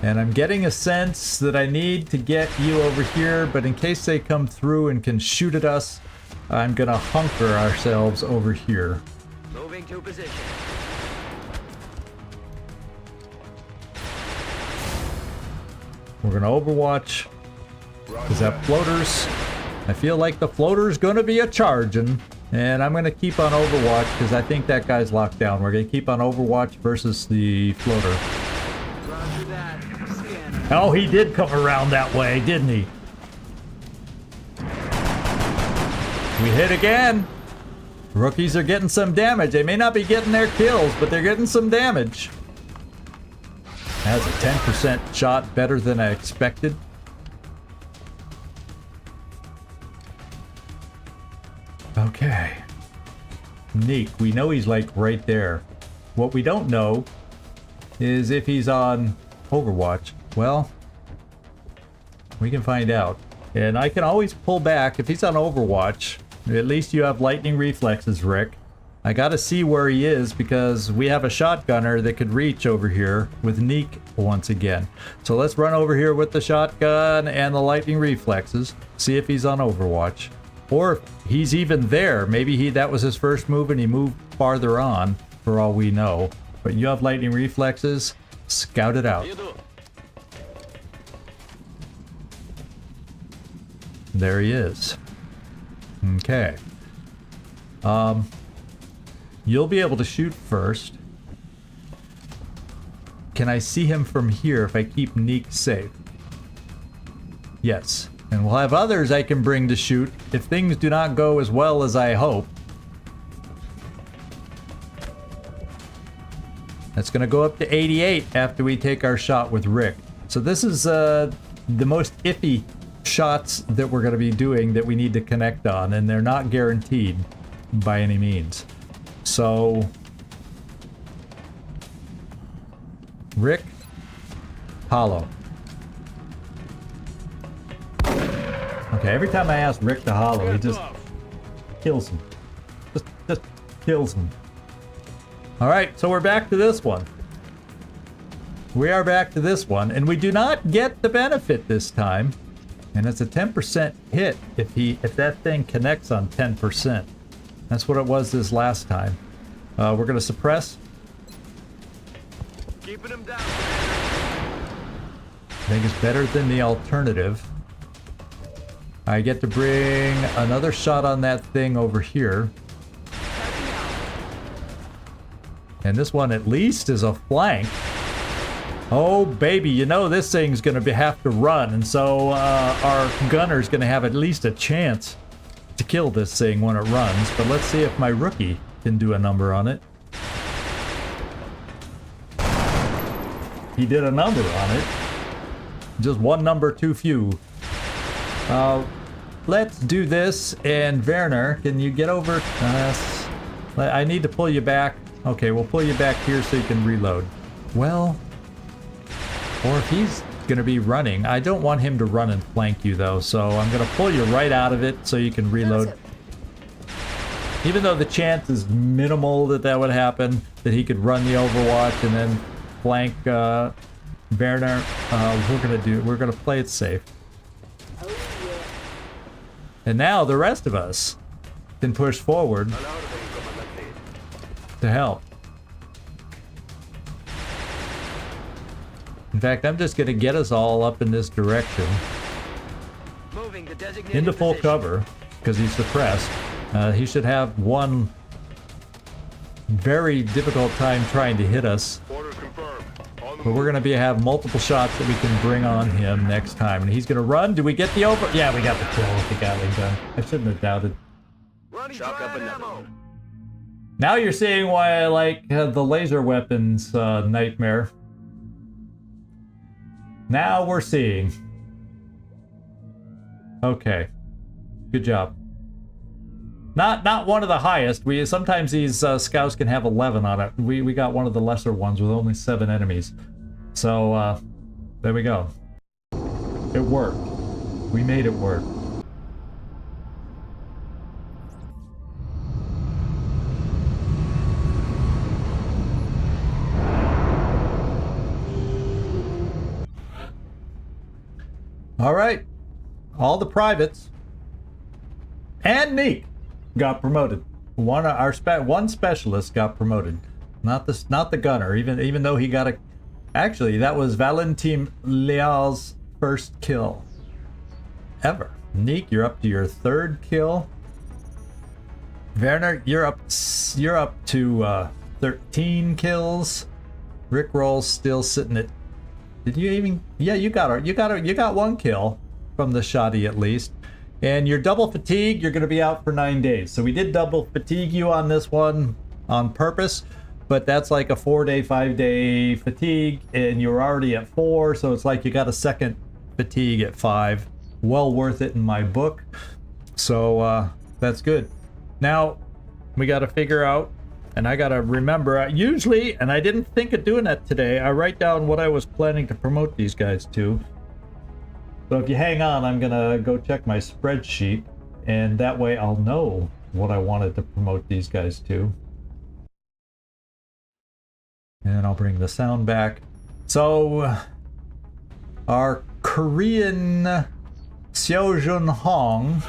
And I'm getting a sense that I need to get you over here, but in case they come through and can shoot at us, I'm gonna hunker ourselves over here. Moving to position. We're gonna Overwatch. Because that floaters, I feel like the floater's gonna be a charging. And I'm gonna keep on Overwatch because I think that guy's locked down. We're gonna keep on Overwatch versus the floater. Roger that. Scanning. Oh, he did come around that way, didn't he? We hit again. Rookies are getting some damage. They may not be getting their kills, but they're getting some damage. That's a 10% shot, better than I expected. Okay. Neek, we know he's like right there. What we don't know is if he's on Overwatch. Well, we can find out. And I can always pull back if he's on Overwatch. At least you have lightning reflexes, Rick. I gotta see where he is because we have a shotgunner that could reach over here with Neek once again. So let's run over here with the shotgun and the lightning reflexes. See if he's on Overwatch. Or if he's even there. Maybe that was his first move and he moved farther on, for all we know. But you have lightning reflexes. Scout it out. There he is. Okay. You'll be able to shoot first. Can I see him from here if I keep Neek safe? Yes. And we'll have others I can bring to shoot if things do not go as well as I hope. That's going to go up to 88 after we take our shot with Rick. So this is the most iffy shots that we're going to be doing that we need to connect on, and they're not guaranteed by any means. So, Rick, hollow. Okay, every time I ask Rick to hollow, he just kills him. Just kills him. Alright, so we're back to this one. We are back to this one, and we do not get the benefit this time. And it's a 10% hit if that thing connects on 10%. That's what it was this last time. We're gonna suppress. Keeping him down. I think it's better than the alternative. I get to bring another shot on that thing over here. And this one at least is a flank. Oh baby, you know this thing's gonna have to run, and so our gunner's gonna have at least a chance to kill this thing when it runs. But let's see if my rookie can do a number on it. He did a number on it. Just one number too few. Let's do this, and Werner, can you get over? I need to pull you back. Okay, we'll pull you back here so you can reload. Well, or if he's gonna be running, I don't want him to run and flank you though, so I'm gonna pull you right out of it so you can reload. Even though the chance is minimal that that would happen, that he could run the Overwatch and then flank Werner, we're gonna play it safe. And now the rest of us can push forward to help. In fact, I'm just gonna get us all up in this direction. Moving the designated Into full position. cover, because he's suppressed. He should have one very difficult time trying to hit us. Order confirmed. On the But we're gonna have multiple shots that we can bring on him next time. And he's gonna run. Do we get the over? Yeah, we got the kill with the Gatling gun. I shouldn't have doubted. Running Chalk dry up on another ammo. one. Now you're seeing why I like the laser weapons nightmare. Now we're seeing. Okay. Good job. Not one of the highest. Sometimes these scouts can have 11 on it. We got one of the lesser ones with only 7 enemies. So there we go. It worked. We made it work. All right, all the privates and Neek got promoted. One specialist got promoted, not the gunner. Even though he got a, actually that was Valentin Leal's first kill ever. Neek, you're up to your 3rd kill. Werner, you're up to 13 kills. Rick Roll's still sitting at. Did you even? Yeah, you got 1 kill from the shoddy at least. And your double fatigue, you're going to be out for 9 days. So we did double fatigue you on this one on purpose, but that's like a 4-day, 5-day fatigue, and you're already at 4, so it's like you got a second fatigue at 5. Well worth it in my book. So that's good. Now we got to figure out. And I gotta remember, usually, and I didn't think of doing that today, I write down what I was planning to promote these guys to. So if you hang on, I'm gonna go check my spreadsheet, and that way I'll know what I wanted to promote these guys to. And I'll bring the sound back. So, our Korean Seojun Hong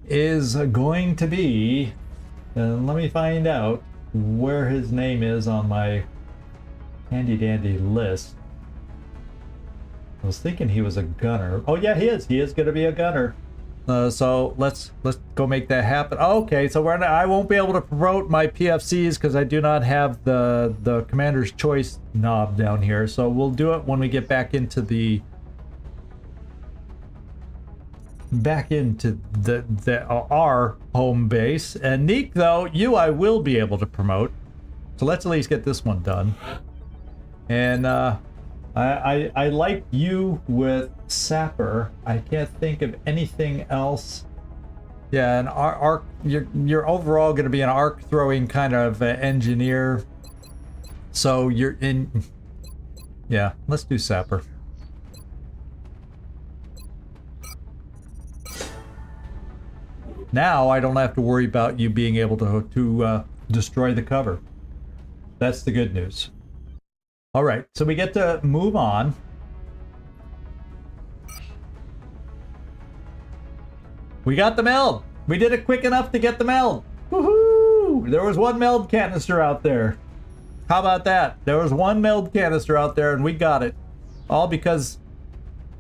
is going to be, let me find out where his name is on my handy dandy list. I was thinking he was a gunner. Oh yeah, he is going to be a gunner. So let's go make that happen. Okay, so I won't be able to promote my PFCs because I do not have the commander's choice knob down here. So we'll do it when we get back into the our home base. And Neek, though, I will be able to promote. So let's at least get this one done. And I like you with Sapper. I can't think of anything else. Yeah, an arc. You're overall going to be an arc throwing kind of engineer. So you're in. Yeah, let's do Sapper. Now I don't have to worry about you being able to destroy the cover. That's the good news. All right, so we get to move on. We got the meld. We did it quick enough to get the meld. Woohoo! There was one meld canister out there. How about that? There was one meld canister out there and we got it. All because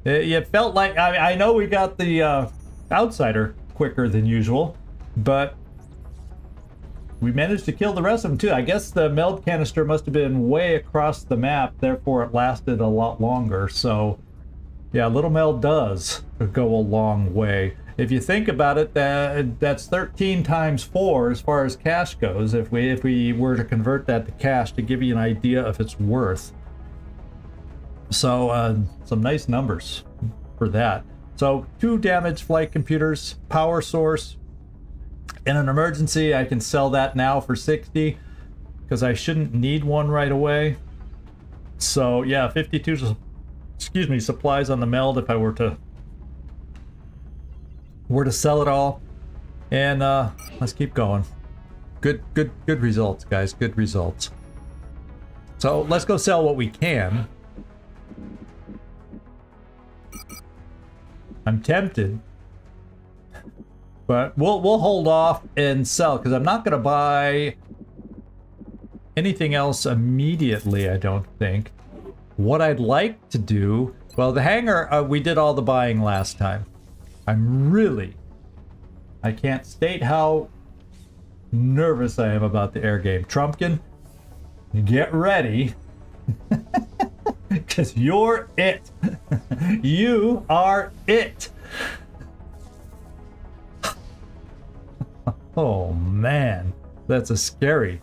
it felt like, I know we got the outsider quicker than usual, but we managed to kill the rest of them too. I guess the meld canister must have been way across the map, therefore it lasted a lot longer. So yeah, little meld does go a long way. If you think about it, that's 13 times 4 as far as cash goes. If we were to convert that to cash to give you an idea of its worth. So some nice numbers for that. So 2 damaged flight computers, power source. In an emergency, I can sell that now for 60 because I shouldn't need one right away. So yeah, 52, excuse me, supplies on the meld if I were to sell it all. And let's keep going. Good results, guys. Good results. So let's go sell what we can. I'm tempted, but we'll hold off and sell because I'm not going to buy anything else immediately, I don't think. What I'd like to do, well, the hangar, we did all the buying last time. I can't state how nervous I am about the air game. Trumpkin, get ready. Because you're it. You are it. Oh man, that's a scary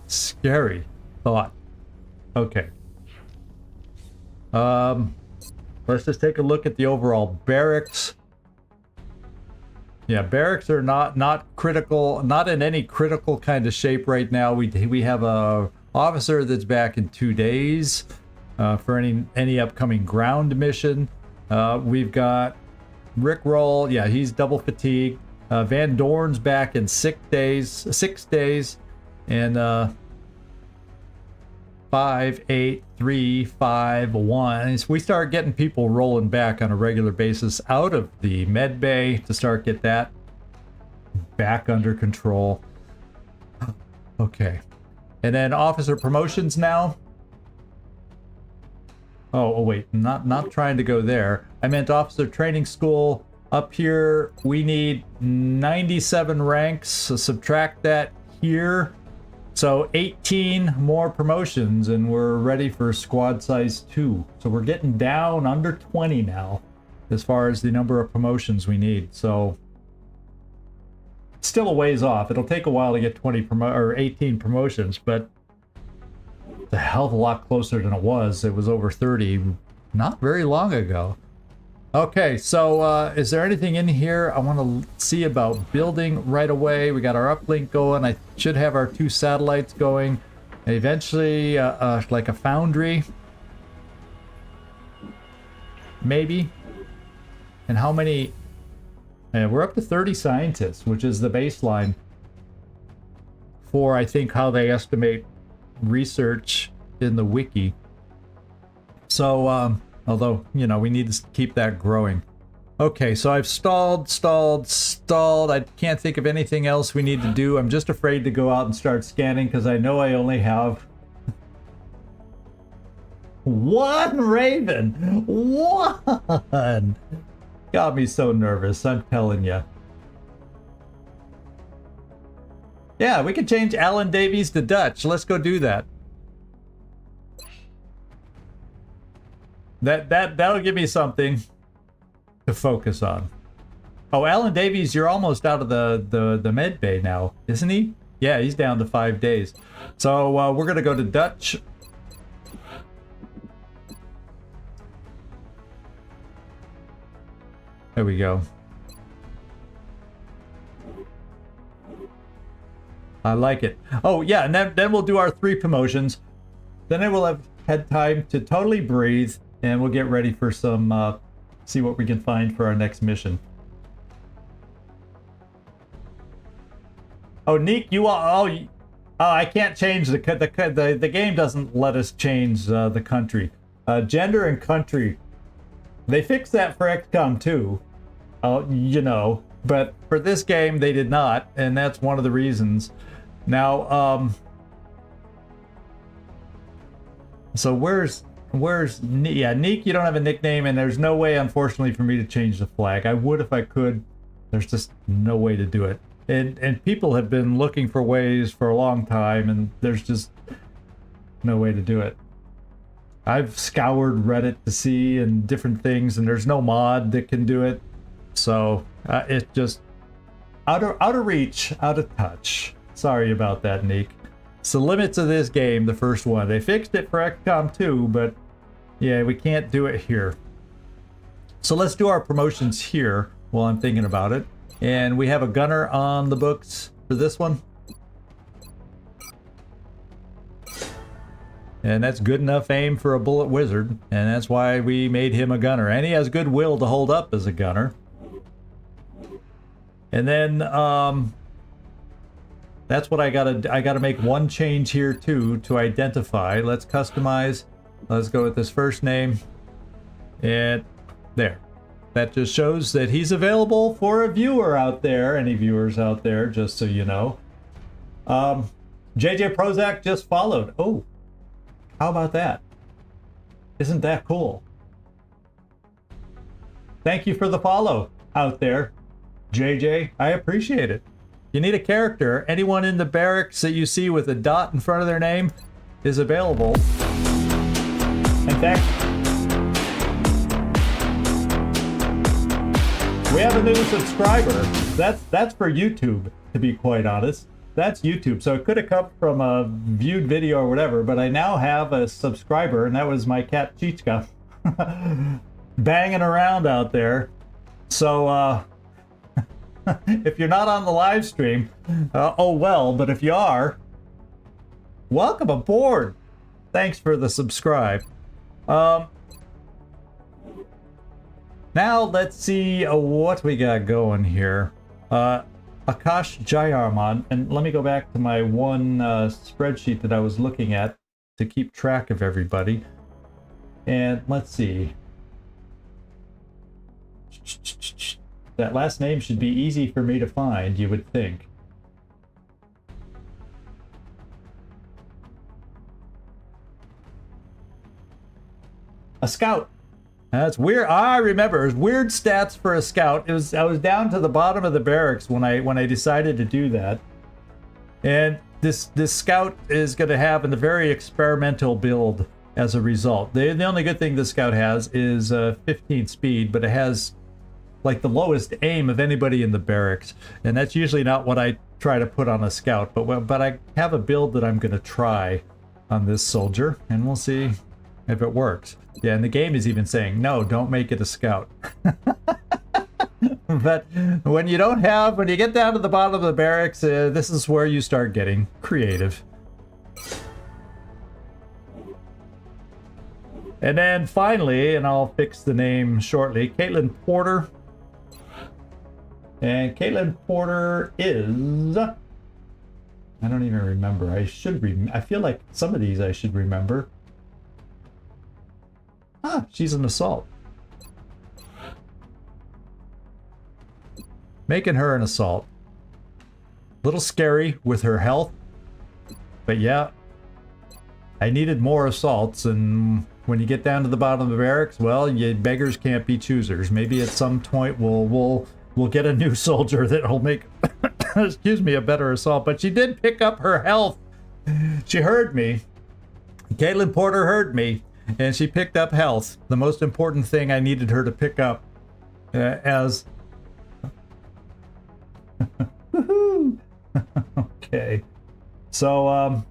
thought. Okay. Let's just take a look at the overall barracks. Yeah, barracks are not critical, not in any critical kind of shape right now. We have a officer that's back in 2 days for any upcoming ground mission. We've got Rickroll. Yeah, he's double fatigue. Van Dorn's back in 6 days, and 5, 8, 3, 5, 1. So we start getting people rolling back on a regular basis out of the med bay to start get that back under control. Okay, and then officer promotions now. Oh wait, not trying to go there. I meant officer training school. Up here, we need 97 ranks, so subtract that here. So 18 more promotions and we're ready for squad size 2. So we're getting down under 20 now as far as the number of promotions we need. So still a ways off. It'll take a while to get 18 promotions, but it's a hell of a lot closer than it was. It was over 30 not very long ago. Okay, so is there anything in here I want to see about building right away? We got our uplink going. I should have our 2 satellites going. Eventually, like a foundry. Maybe. And how many? We're up to 30 scientists, which is the baseline for, I think, how they estimate research in the wiki. So, although, you know, we need to keep that growing. Okay, so I've stalled. I can't think of anything else we need to do. I'm just afraid to go out and start scanning because I know I only have 1 Raven. 1! Got me so nervous, I'm telling you. Yeah, we could change Alan Davies to Dutch. Let's go do that. That'll give me something to focus on. Oh, Alan Davies, you're almost out of the med bay now, isn't he? Yeah, he's down to 5 days. So we're gonna go to Dutch. There we go. I like it. Oh yeah, and then we'll do our 3 promotions. Then I will have had time to totally breathe, and we'll get ready for some, see what we can find for our next mission. Oh, Neek, you are, oh, I can't change the game doesn't let us change the country. Gender and country. They fixed that for XCom too, you know, but for this game they did not, and that's one of the reasons. Now, so where's yeah, Neek, you don't have a nickname, and there's no way, unfortunately, for me to change the flag. I would if I could. There's just no way to do it. And people have been looking for ways for a long time, and there's just no way to do it. I've scoured Reddit to see and different things, and there's no mod that can do it. So it's just out of reach, out of touch. Sorry about that, Neek. It's the limits of this game, the first one. They fixed it for XCOM 2, but yeah, we can't do it here. So let's do our promotions here while I'm thinking about it. And we have a gunner on the books for this one. And that's good enough aim for a bullet wizard, and that's why we made him a gunner. And he has good will to hold up as a gunner. And then that's what I gotta make one change here too to identify. Let's customize. Let's go with this first name. And there. That just shows that he's available for a viewer out there. Any viewers out there, just so you know. JJ Prozac just followed. Oh, how about that? Isn't that cool? Thank you for the follow out there, JJ. I appreciate it. You need a character. Anyone in the barracks that you see with a dot in front of their name is available. In fact, we have a new subscriber. That's for YouTube, to be quite honest. That's YouTube. So it could have come from a viewed video or whatever, but I now have a subscriber, and that was my cat Chichka banging around out there. So if you're not on the live stream, oh well, but if you are, welcome aboard. Thanks for the subscribe. Now let's see what we got going here. Akash Jayarman, and let me go back to my one spreadsheet that I was looking at to keep track of everybody. And let's see. That last name should be easy for me to find, you would think. A scout. That's weird. I remember it was weird stats for a scout. I was down to the bottom of the barracks when I decided to do that. And this scout is going to have a very experimental build as a result. The only good thing this scout has is 15 speed, but it has like the lowest aim of anybody in the barracks, and that's usually not what I try to put on a scout. But I have a build that I'm going to try on this soldier, and we'll see if it works. Yeah, and the game is even saying, no, don't make it a scout. But when you get down to the bottom of the barracks, this is where you start getting creative. And then finally, and I'll fix the name shortly, Caitlin Porter. And Caitlin Porter is... I don't even remember. I feel like some of these I should remember. Ah, she's an assault. Making her an assault. Little scary with her health. But yeah, I needed more assaults, and when you get down to the bottom of the barracks, well, you beggars can't be choosers. Maybe at some point we'll get a new soldier that'll make excuse me, a better assault. But she did pick up her health. She heard me. Caitlin Porter heard me. And she picked up health, the most important thing I needed her to pick up as... Okay. So,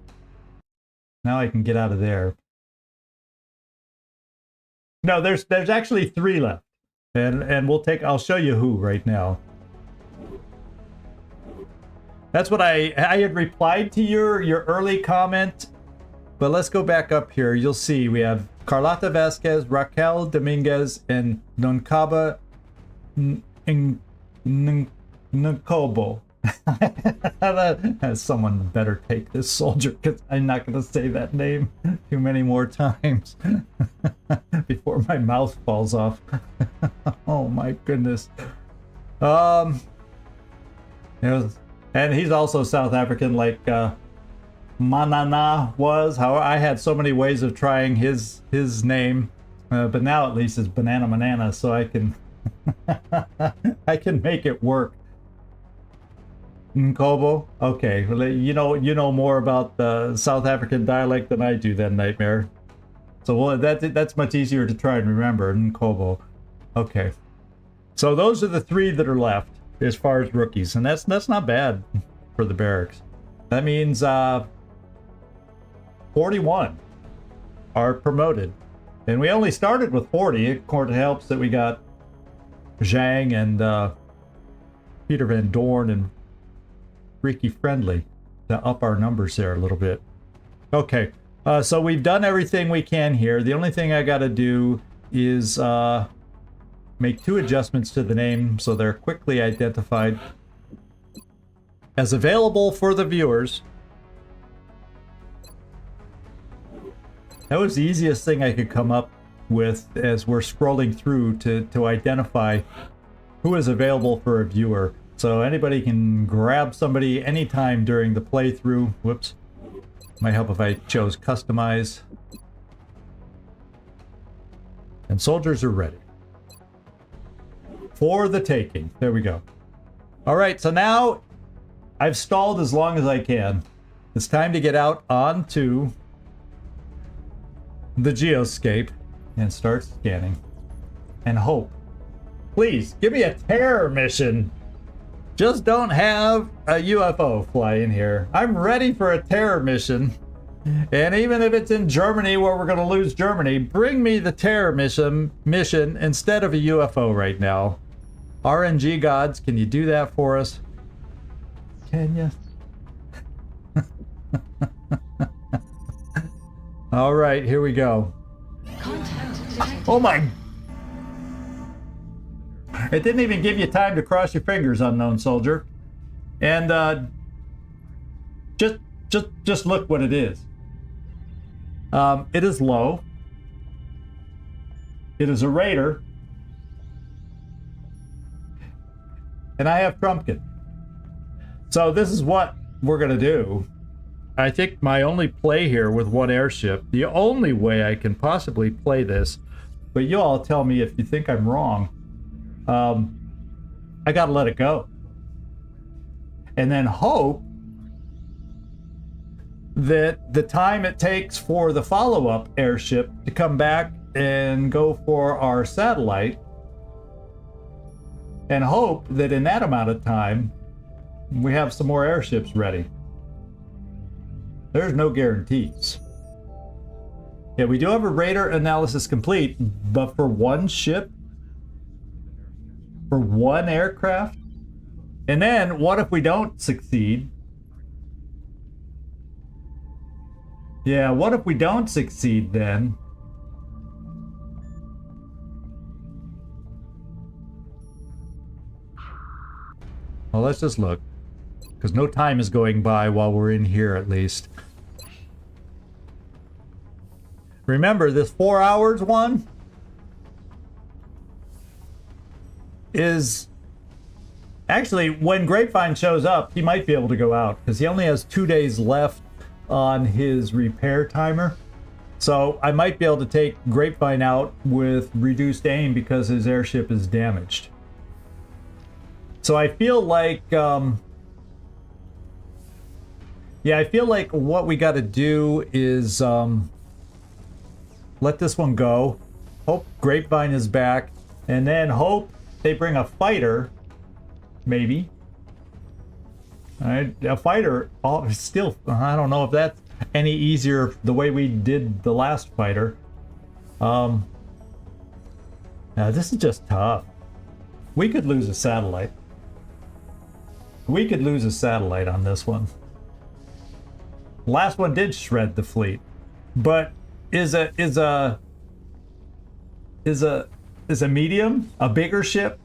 now I can get out of there. No, there's actually 3 left. And we'll take, I'll show you who right now. That's what I had replied to your early comment. But let's go back up here. You'll see we have Carlota Vasquez, Raquel Dominguez, and Noncaba Nkobo. Someone better take this soldier, because I'm not going to say that name too many more times before my mouth falls off. Oh my goodness. And he's also South African, like Manana was. How I had so many ways of trying his name, but now at least it's Banana Manana, so I can I can make it work. Nkobo? Okay, well, you know more about the South African dialect than I do then, Nightmare. So well, that's much easier to try and remember. Nkobo. Okay. So those are the 3 that are left as far as rookies, and that's not bad for the barracks. That means 41 are promoted. And we only started with 40. Of course, it helps that we got Zhang and Peter Van Dorn and Freaky Friendly to up our numbers there a little bit. Okay, so we've done everything we can here. The only thing I got to do is make 2 adjustments to the name so they're quickly identified as available for the viewers. That was the easiest thing I could come up with as we're scrolling through to identify who is available for a viewer. So anybody can grab somebody anytime during the playthrough. Whoops. Might help if I chose customize. And soldiers are ready. For the taking. There we go. Alright, so now I've stalled as long as I can. It's time to get out onto the geoscape and start scanning. And hope. Please, give me a terror mission. Just don't have a UFO fly in here. I'm ready for a terror mission. And even if it's in Germany where we're going to lose Germany, bring me the terror mission instead of a UFO right now. RNG gods, can you do that for us? Can you? All right, here we go. Oh my... It didn't even give you time to cross your fingers, unknown soldier. And just look what it is. It is low. It is a raider. And I have Trumpkin. So this is what we're gonna do. I think my only play here with 1 airship, the only way I can possibly play this, but you all tell me if you think I'm wrong. I gotta let it go. And then hope that the time it takes for the follow-up airship to come back and go for our satellite, and hope that in that amount of time we have some more airships ready. There's no guarantees. Yeah, we do have a radar analysis complete, but for 1 ship, for 1 aircraft? And then what if we don't succeed? Yeah, what if we don't succeed then? Well, let's just look, because no time is going by while we're in here at least. Remember, this 4 hours one is actually, when Grapevine shows up, he might be able to go out because he only has 2 days left on his repair timer. So I might be able to take Grapevine out with reduced aim because his airship is damaged. So I feel like, yeah, I feel like what we got to do is let this one go. Hope Grapevine is back, and then hope they bring a fighter, maybe. All right, a fighter. Oh, still, I don't know if that's any easier the way we did the last fighter. This is just tough. We could lose a satellite. We could lose a satellite on this one. Last one did shred the fleet, but is a medium, a bigger ship,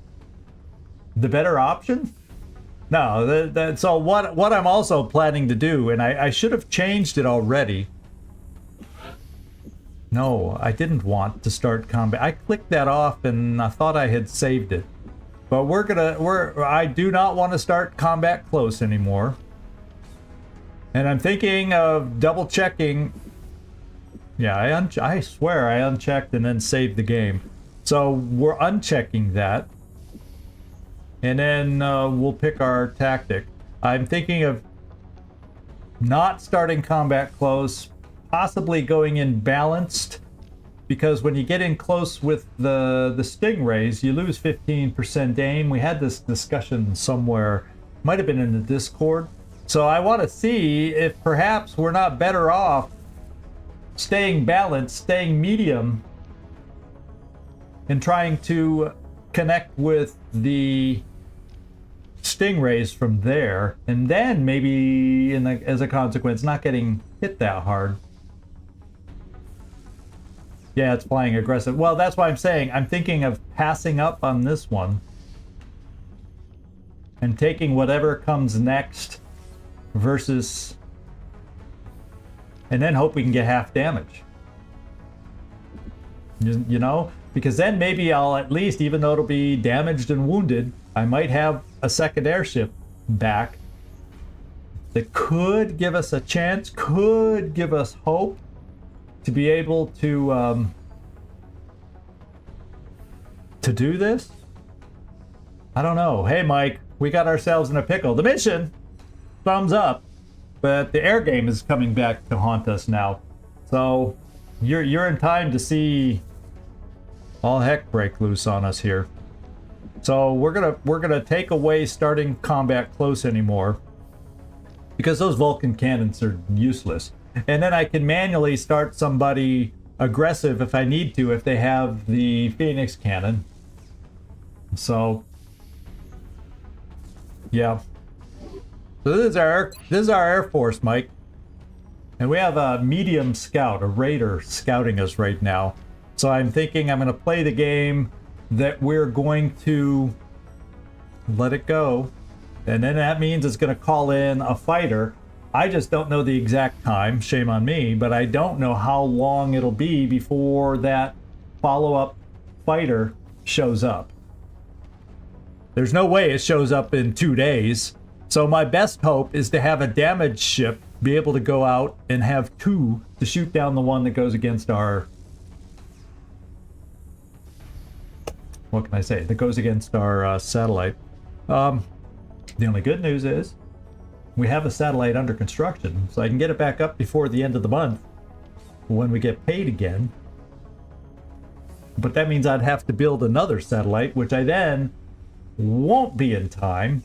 the better option? No, so what I'm also planning to do, and I should have changed it already. No, I didn't want to start combat. I clicked that off and I thought I had saved it. But I do not want to start combat close anymore. And I'm thinking of double checking. Yeah, I swear I unchecked and then saved the game. So we're unchecking that. And then we'll pick our tactic. I'm thinking of not starting combat close, possibly going in balanced, because when you get in close with the stingrays, you lose 15% aim. We had this discussion somewhere, might have been in the Discord. So I want to see if perhaps we're not better off staying balanced, staying medium, and trying to connect with the stingrays from there, and then maybe as a consequence not getting hit that hard. Yeah, it's flying aggressive. Well, that's why I'm saying I'm thinking of passing up on this one and taking whatever comes next versus, and then hope we can get half damage. You know, because then maybe I'll at least, even though it'll be damaged and wounded, I might have a second airship back that could give us a chance, could give us hope to be able to do this. I don't know. Hey, Mike, we got ourselves in a pickle. The mission, thumbs up, but the air game is coming back to haunt us now. So you're in time to see all heck break loose on us here. So we're gonna take away starting combat close anymore, because those Vulcan cannons are useless. And then I can manually start somebody aggressive if I need to, if they have the Phoenix cannon. So yeah. So this is our Air Force, Mike. And we have a medium scout, a raider, scouting us right now. So I'm thinking I'm going to play the game that we're going to let it go. And then that means it's going to call in a fighter. I just don't know the exact time, shame on me, but I don't know how long it'll be before that follow-up fighter shows up. There's no way it shows up in 2 days. So my best hope is to have a damaged ship be able to go out and have two to shoot down the one that goes against our... What can I say? That goes against our satellite. The only good news is we have a satellite under construction, so I can get it back up before the end of the month when we get paid again. But that means I'd have to build another satellite, which I then won't be in time.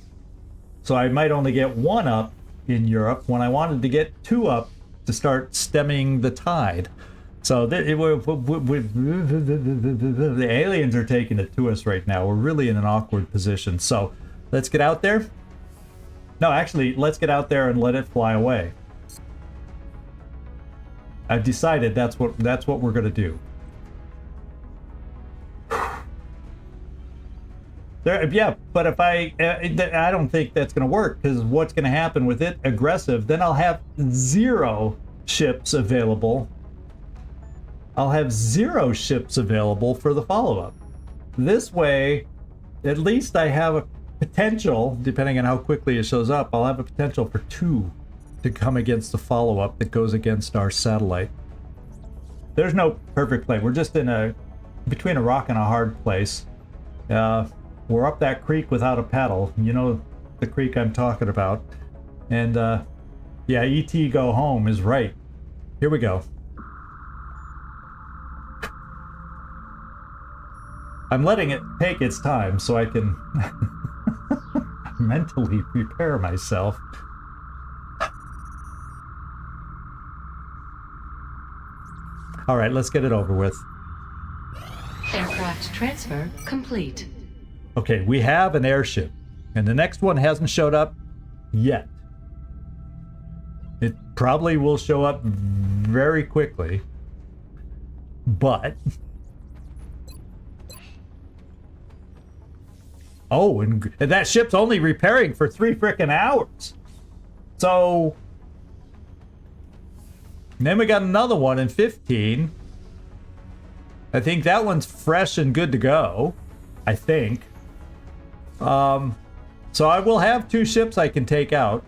So I might only get one up in Europe when I wanted to get two up to start stemming the tide. So the aliens are taking it to us right now. We're really in an awkward position. So let's get out there. No, actually, let's get out there and let it fly away. I've decided that's what we're going to do. Yeah, but if I don't think that's going to work, because what's going to happen with it aggressive, then I'll have 0 ships available. I'll have 0 ships available for the follow-up. This way, at least I have a potential, depending on how quickly it shows up, I'll have a potential for 2 to come against the follow-up that goes against our satellite. There's no perfect play. We're just in between a rock and a hard place. We're up that creek without a paddle. You know the creek I'm talking about. And yeah, ET go home is right. Here we go. I'm letting it take its time so I can mentally prepare myself. All right, let's get it over with. Aircraft transfer complete. Okay, we have an airship, and the next one hasn't showed up yet. It probably will show up very quickly, but... Oh, and that ship's only repairing for 3 frickin' hours. So... then we got another one in 15. I think that one's fresh and good to go. I think. So I will have 2 ships I can take out.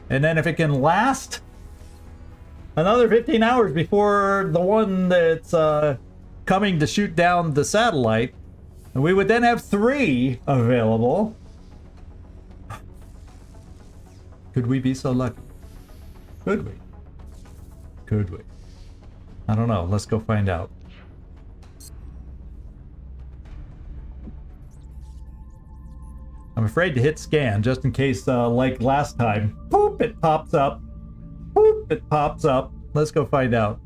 And then if it can last another 15 hours before the one that's coming to shoot down the satellite, we would then have 3 available. Could we be so lucky? Could we? Could we? I don't know. Let's go find out. I'm afraid to hit scan just in case, like last time, poop, it pops up. Poop, it pops up. Let's go find out.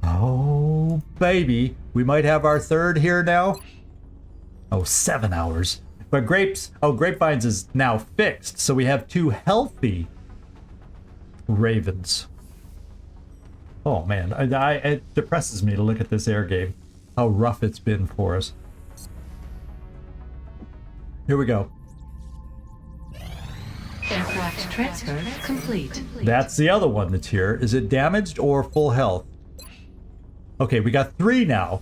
Oh, baby. We might have our 3rd here now. Oh, 7 hours. But Grapevines is now fixed, so we have 2 healthy Ravens. Oh, man. It depresses me to look at this air game. How rough it's been for us. Here we go. Aircraft transfer complete. That's the other one that's here. Is it damaged or full health? Okay, we got 3 now.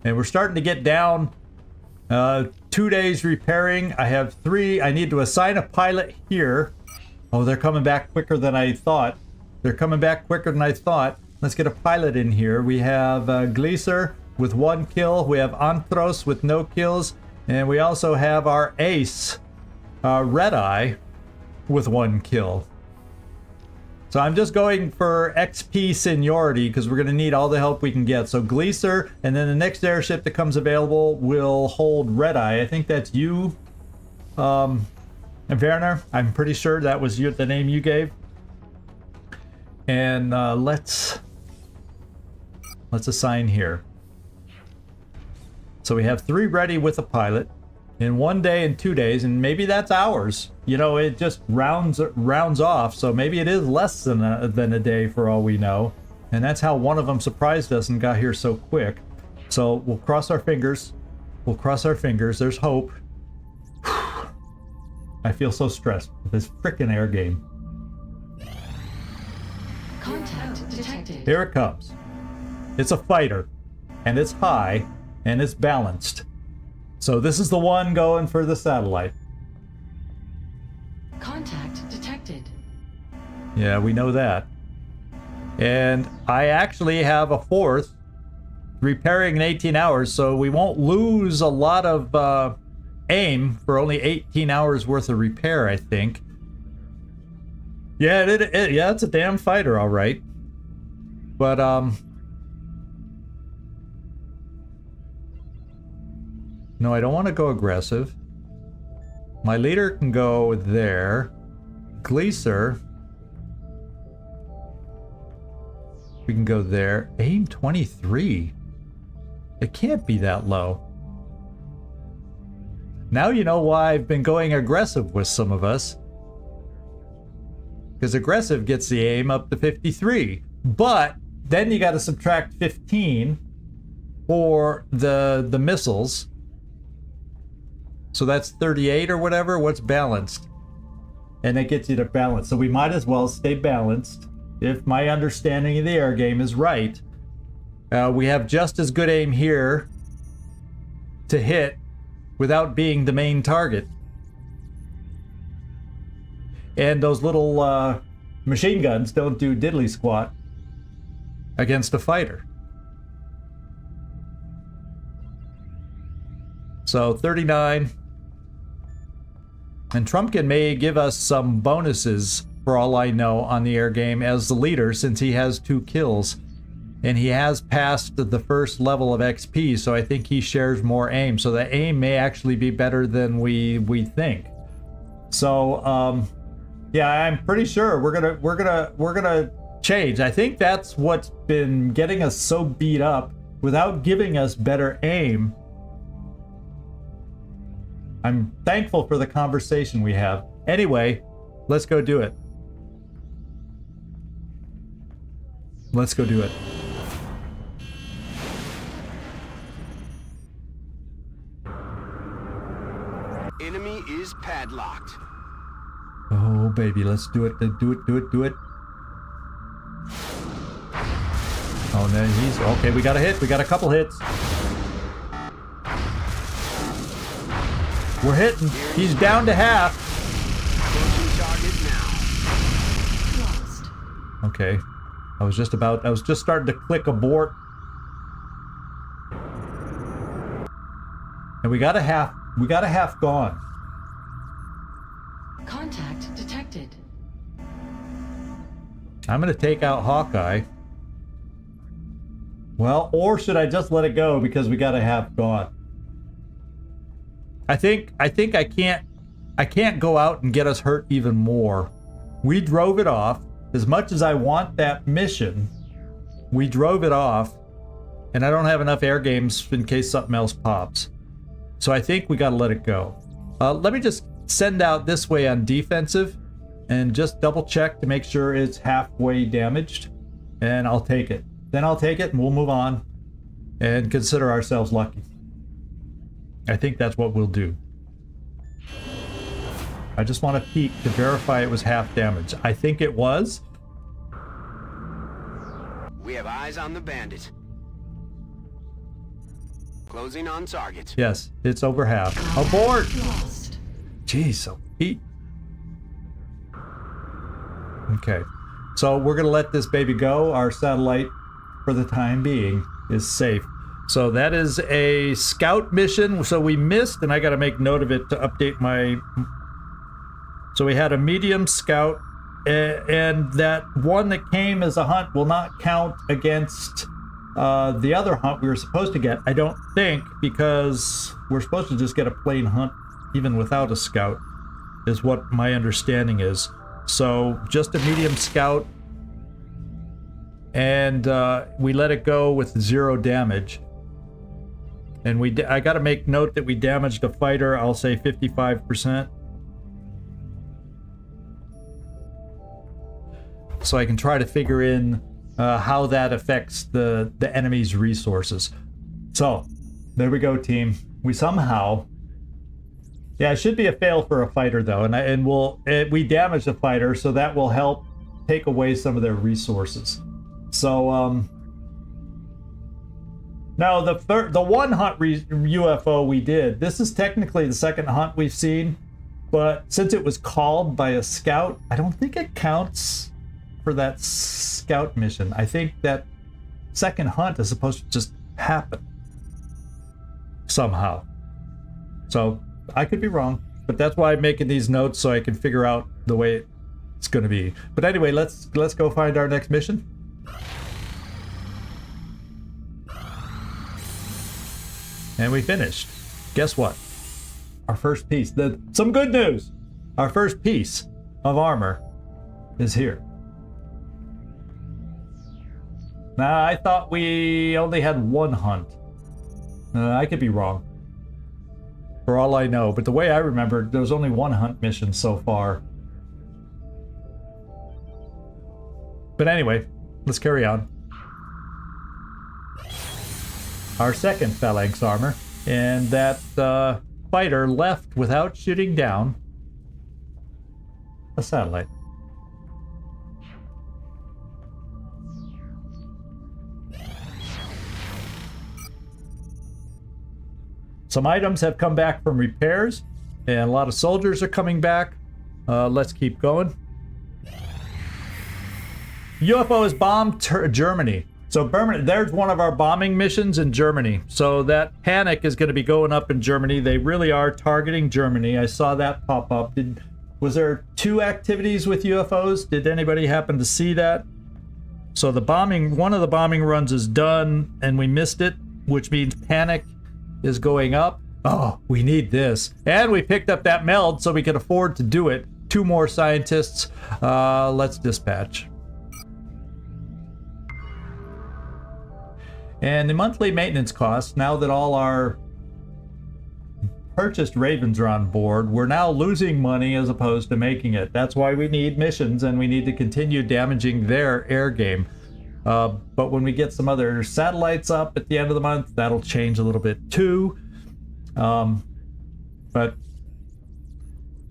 And we're starting to get down. 2 days repairing. I have 3. I need to assign a pilot here. Oh, they're coming back quicker than I thought. They're coming back quicker than I thought. Let's get a pilot in here. We have Gleaser with 1 kill. We have Antros with no kills. And we also have our ace, Red Eye, with 1 kill. So I'm just going for XP seniority because we're going to need all the help we can get. So Gleaser, and then the next airship that comes available will hold Red Eye. I think that's you, Werner. I'm pretty sure that was you, the name you gave. And let's assign here. So we have 3 ready with a pilot in 1 day and 2 days, and maybe that's ours. You know, it just rounds off, so maybe it is less than a day for all we know. And that's how one of them surprised us and got here so quick. So we'll cross our fingers. We'll cross our fingers. There's hope. I feel so stressed with this frickin' air game. Contact detected. Here it comes. It's a fighter, and it's high, and it's balanced. So this is the one going for the satellite. Contact detected. Yeah, we know that. And I actually have a 4th repairing in 18 hours, so we won't lose a lot of aim for only 18 hours worth of repair, I think. Yeah, yeah, it's a damn fighter, all right. But no, I don't want to go aggressive. My leader can go there. Gleaser, we can go there. Aim 23. It can't be that low. Now you know why I've been going aggressive with some of us. Because aggressive gets the aim up to 53. But then you got to subtract 15 for the missiles. So that's 38 or whatever. What's balanced? And it gets you to balance. So we might as well stay balanced. If my understanding of the air game is right, we have just as good aim here to hit without being the main target. And those little machine guns don't do diddly squat against a fighter. So 39. And Trumpkin may give us some bonuses, for all I know, on the air game as the leader, since he has 2 kills. And he has passed the first level of XP, so I think he shares more aim. So the aim may actually be better than we think. So, yeah, I'm pretty sure we're gonna change. I think that's what's been getting us so beat up without giving us better aim. I'm thankful for the conversation we have. Anyway, let's go do it. Let's go do it. Enemy is padlocked. Oh, baby, let's do it. Do it, do it, do it. Oh, no, he's... Okay, we got a hit. We got a couple hits. We're hitting. He's down to half. Approaching target now. Lost. Okay. I was just starting to click abort. And we got a half gone. Contact detected. I'm going to take out Hawkeye. Well, or should I just let it go because we got a half gone? I think I can't go out and get us hurt even more. We drove it off. As much as I want that mission, we drove it off, and I don't have enough air games in case something else pops. So I think we got to let it go. Let me just send out this way on defensive and just double check to make sure it's halfway damaged, and I'll take it. Then I'll take it and we'll move on and consider ourselves lucky. I think that's what we'll do. I just want to peek to verify it was half damage. I think it was. We have eyes on the bandit. Closing on target. Yes, it's over half. Abort! Lost. Jeez, so he... Okay, so we're gonna let this baby go. Our satellite, for the time being, is safe. So that is a scout mission. So we missed, and I gotta make note of it to update my... So we had a medium scout, and that one that came as a hunt will not count against the other hunt we were supposed to get, I don't think, because we're supposed to just get a plain hunt even without a scout, is what my understanding is. So just a medium scout, and we let it go with 0 damage. And I got to make note that we damaged a fighter. I'll say 55%. So I can try to figure in how that affects the enemy's resources. So there we go, team. We somehow, yeah, it should be a fail for a fighter though, and we damaged the fighter, so that will help take away some of their resources. So now the one hunt UFO we did. This is technically the second hunt we've seen, but since it was called by a scout, I don't think it counts for that scout mission. I think that second hunt is supposed to just happen somehow. So I could be wrong, but that's why I'm making these notes, so I can figure out the way it's going to be. But anyway, let's go find our next mission. And we finished. Guess what? Our first piece. Some good news. Our first piece of armor is here. Now, I thought we only had one hunt. I could be wrong, for all I know. But the way I remember, there was only one hunt mission so far. But anyway, let's carry on. Our second phalanx armor, and that fighter left without shooting down a satellite. Some items have come back from repairs, and a lot of soldiers are coming back. Let's keep going. UFO has bombed Germany. So there's one of our bombing missions in Germany. So that panic is going to be going up in Germany. They really are targeting Germany. I saw that pop up. Was there 2 activities with UFOs? Did anybody happen to see that? So one of the bombing runs is done, and we missed it, which means panic is going up. Oh, we need this. And we picked up that meld so we could afford to do it. 2 more scientists. Let's dispatch. And the monthly maintenance costs, now that all our purchased Ravens are on board, we're now losing money as opposed to making it. That's why we need missions, and we need to continue damaging their air game. But when we get some other satellites up at the end of the month, that'll change a little bit too. But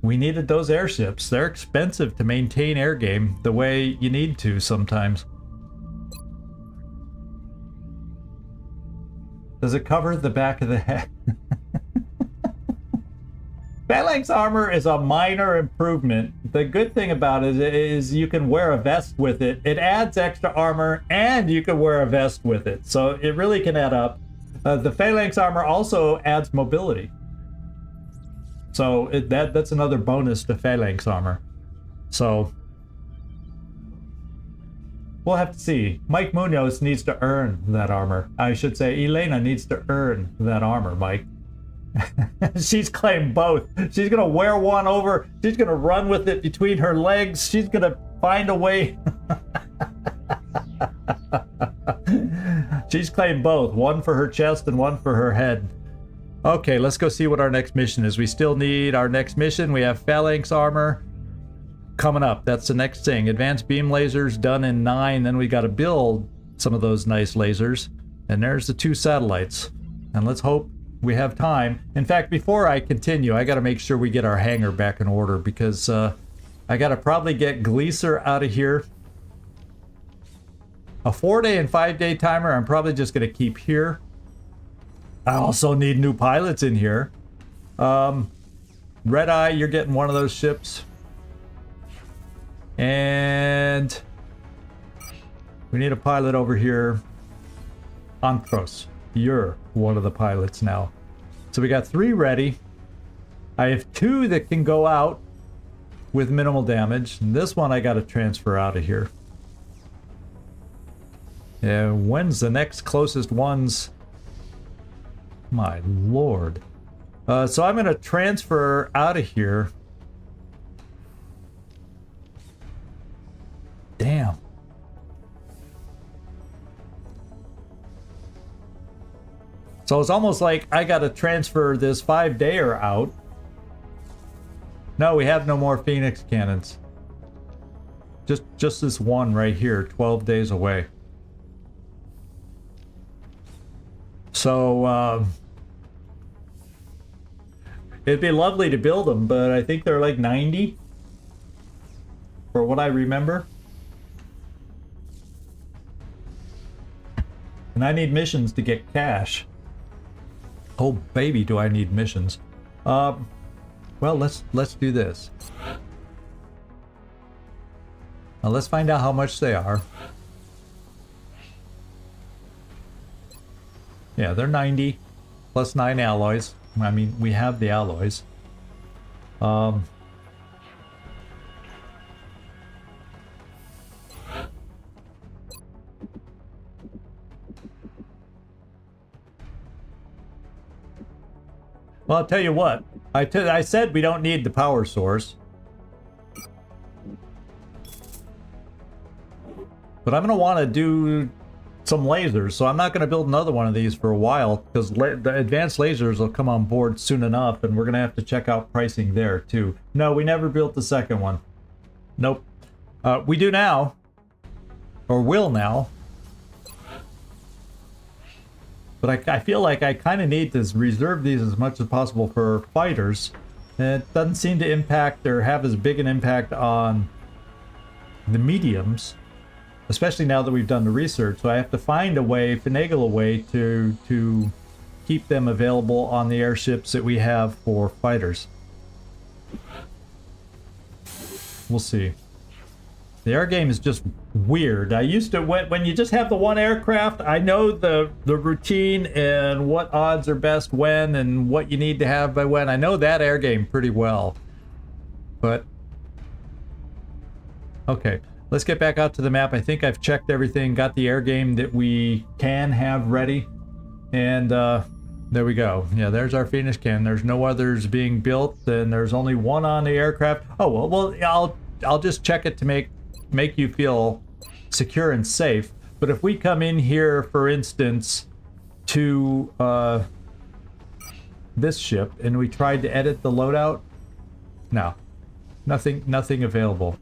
we needed those airships. They're expensive to maintain air game the way you need to sometimes. Does it cover the back of the head? Phalanx armor is a minor improvement. The good thing about it is you can wear a vest with it. It adds extra armor and you can wear a vest with it. So it really can add up. The Phalanx armor also adds mobility. So that's another bonus to Phalanx armor. So we'll have to see. Mike Munoz needs to earn that armor. I should say Elena needs to earn that armor, Mike. She's claimed both. She's gonna wear one over. She's gonna run with it between her legs. She's gonna find a way. She's claimed both. One for her chest and one for her head. Okay, let's go see what our next mission is. We still need our next mission. We have Phalanx armor coming up. That's the next thing. Advanced beam lasers done in 9. Then we got to build some of those nice lasers. And there's the 2 satellites. And let's hope we have time. In fact, before I continue, I got to make sure we get our hangar back in order, because I got to probably get Gleaser out of here. A 4-day and 5-day timer I'm probably just going to keep here. I also need new pilots in here. Red Eye, you're getting one of those ships. And we need a pilot over here. Antros, you're one of the pilots now. So we got 3 ready. I have 2 that can go out with minimal damage. And this one I got to transfer out of here. Yeah, when's the next closest ones? My lord. So I'm going to transfer out of here. Damn. So it's almost like I got to transfer this 5-dayer out. No, we have no more Phoenix cannons. Just this one right here, 12 days away. So, it'd be lovely to build them, but I think they're like 90 for what I remember. And I need missions to get cash. Oh baby, do I need missions. Well, let's do this. Now let's find out how much they are. Yeah, they're 90 plus 9 alloys. I mean, we have the alloys. Well, I'll tell you what. I said we don't need the power source. But I'm going to want to do some lasers, so I'm not going to build another one of these for a while, because the advanced lasers will come on board soon enough, and we're going to have to check out pricing there too. No, we never built the second one. Nope. We do now. Or will now. But I feel like I kind of need to reserve these as much as possible for fighters. And it doesn't seem to impact or have as big an impact on the mediums. Especially now that we've done the research. So I have to find a way, finagle a way to keep them available on the airships that we have for fighters. We'll see. The air game is just weird. I used to, when you just have the one aircraft, I know the routine and what odds are best when and what you need to have by when. I know that air game pretty well. But, okay. Let's get back out to the map. I think I've checked everything, got the air game that we can have ready. And there we go. Yeah, there's our Phoenix cannon. There's no others being built, and there's only one on the aircraft. Oh, well, I'll just check it to make you feel secure and safe. But if we come in here, for instance, to this ship, and we tried to edit the loadout, no, nothing available.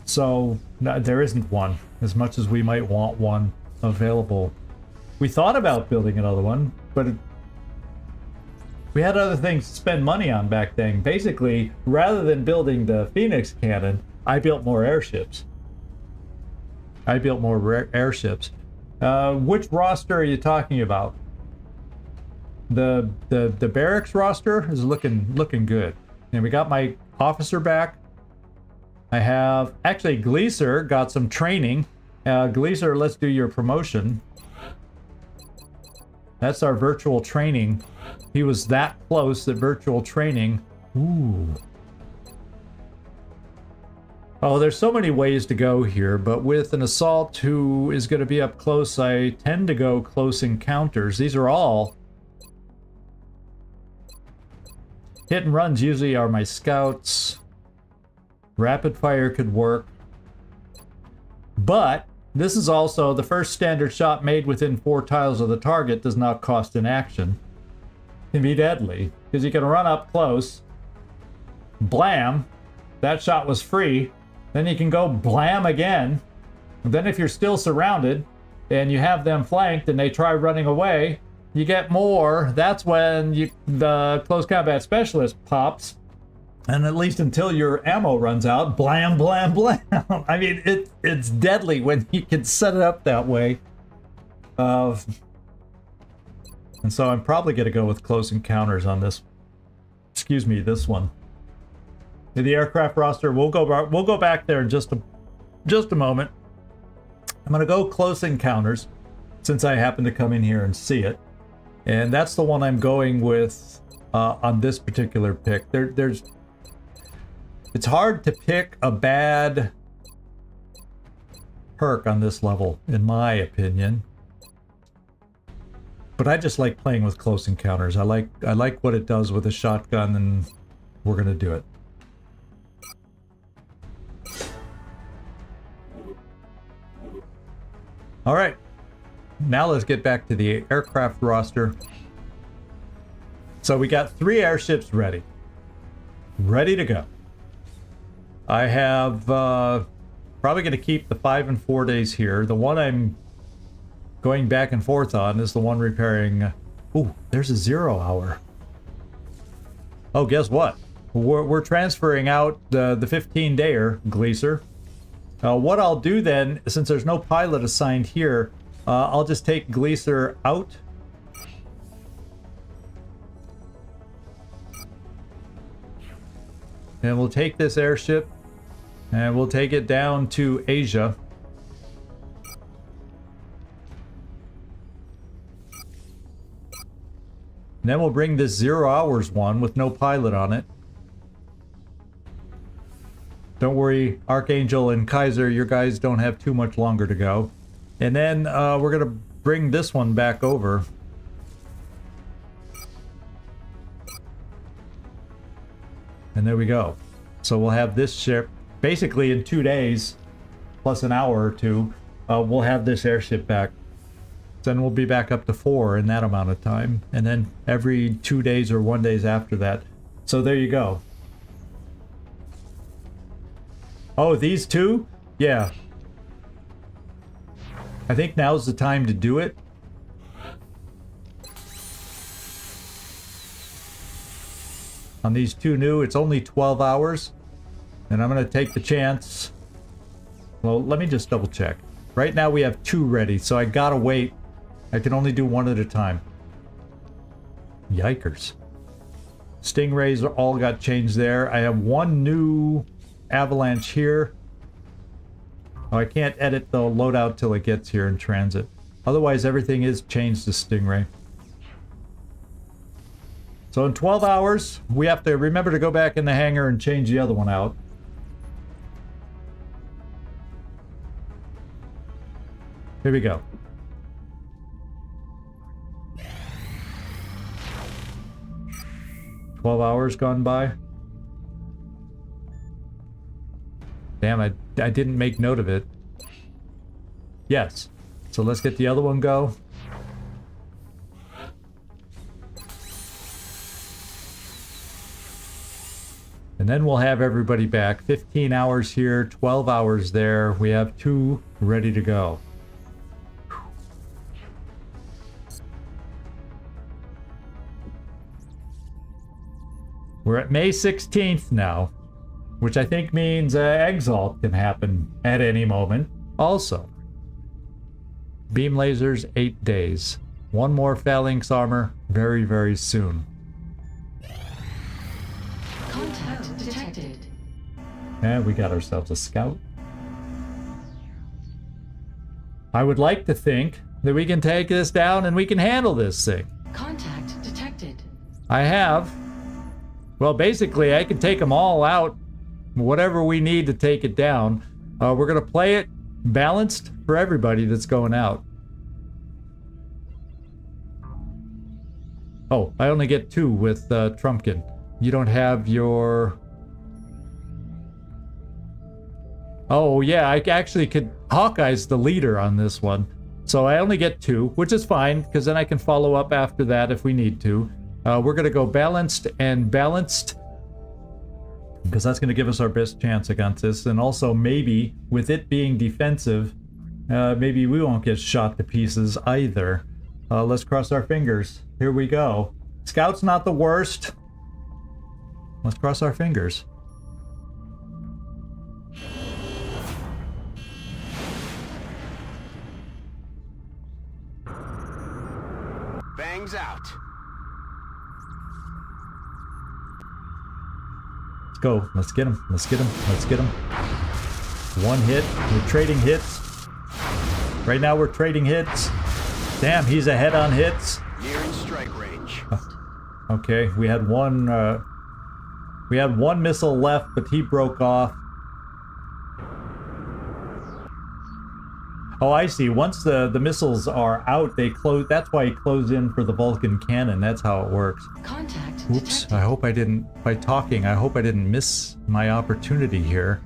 So no, there isn't one, as much as we might want one available. We thought about building another one, but we had other things to spend money on back then. Basically, rather than building the Phoenix cannon, I built more airships. Which roster are you talking about? The barracks roster is looking good. And we got my officer back. I have actually Gleaser got some training. Gleaser, let's do your promotion. That's our virtual training. He was that close at virtual training. Ooh. Oh, there's so many ways to go here, but with an assault who is going to be up close, I tend to go close encounters. These are all hit and runs. Usually are my scouts. Rapid fire could work, but this is also the first standard shot made within 4 tiles of the target does not cost an action. Can be deadly because you can run up close, blam, that shot was free. Then you can go blam again. And then if you're still surrounded and you have them flanked and they try running away, you get more. That's when the close combat specialist pops. And at least until your ammo runs out, blam, blam, blam. I mean, it's deadly when you can set it up that way. And so I'm probably going to go with close encounters on this. Excuse me, this one. The aircraft roster, we'll go back there in just a moment. I'm going to go close encounters since I happen to come in here and see it. And that's the one I'm going with on this particular pick. It's hard to pick a bad perk on this level, in my opinion. But I just like playing with close encounters. I like what it does with a shotgun, and we're gonna do it. All right, now let's get back to the aircraft roster. So we got 3 airships ready to go. I have probably going to keep the 5 and 4 days here. The one I'm going back and forth on is the one repairing. Ooh, there's a 0 hour. Oh, guess what? We're transferring out the 15-dayer Gleaser. What I'll do then, since there's no pilot assigned here, I'll just take Gleaser out. And we'll take this airship and we'll take it down to Asia. And then we'll bring this 0 hours one with no pilot on it. Don't worry, Archangel and Kaiser, your guys don't have too much longer to go. And then we're going to bring this one back over. And there we go. So we'll have this ship basically in 2 days, plus an hour or two, we'll have this airship back. Then we'll be back up to 4 in that amount of time. And then every 2 days or 1 days after that. So there you go. Oh, these two? Yeah. I think now's the time to do it. On these two new, it's only 12 hours. And I'm going to take the chance. Well, let me just double check. Right now we have 2 ready, so I gotta wait. I can only do 1 at a time. Yikers. Stingrays all got changed there. I have 1 new Avalanche here. Oh, I can't edit the loadout till it gets here in transit. Otherwise, everything is changed to Stingray. So in 12 hours, we have to remember to go back in the hangar and change the other one out. Here we go. "12 hours gone by. Damn, I didn't make note of it. Yes, So let's get the other one go. And then we'll have everybody back. 15 hours here, 12 hours there. We have 2 ready to go. We're at May 16th now, which I think means Exalt can happen at any moment. Also, beam lasers, 8 days. 1 more phalanx armor very, very soon. Contact detected. And we got ourselves a scout. I would like to think that we can take this down and we can handle this thing. Contact detected. I have. Well, basically, I can take them all out, whatever we need to take it down. We're going to play it balanced for everybody that's going out. Oh, I only get 2 with Trumpkin. You don't have your... Oh, yeah, I actually could... Hawkeye's the leader on this one. So I only get 2, which is fine, because then I can follow up after that if we need to. We're going to go balanced and balanced, because that's going to give us our best chance against this. And also, maybe, with it being defensive, maybe we won't get shot to pieces either. Let's cross our fingers. Here we go. Scout's not the worst. Let's cross our fingers. Bangs out. Let's go. Let's get him. Let's get him. Let's get him. 1 hit. We're trading hits. Right now we're trading hits. Damn, he's ahead on hits. Nearing strike range. Okay, we had one missile left, but he broke off. Oh, I see. Once the missiles are out, they close. That's why he closed in for the Vulcan cannon. That's how it works. Contact Oops, detected. I hope I didn't, by talking, I hope I didn't miss my opportunity here.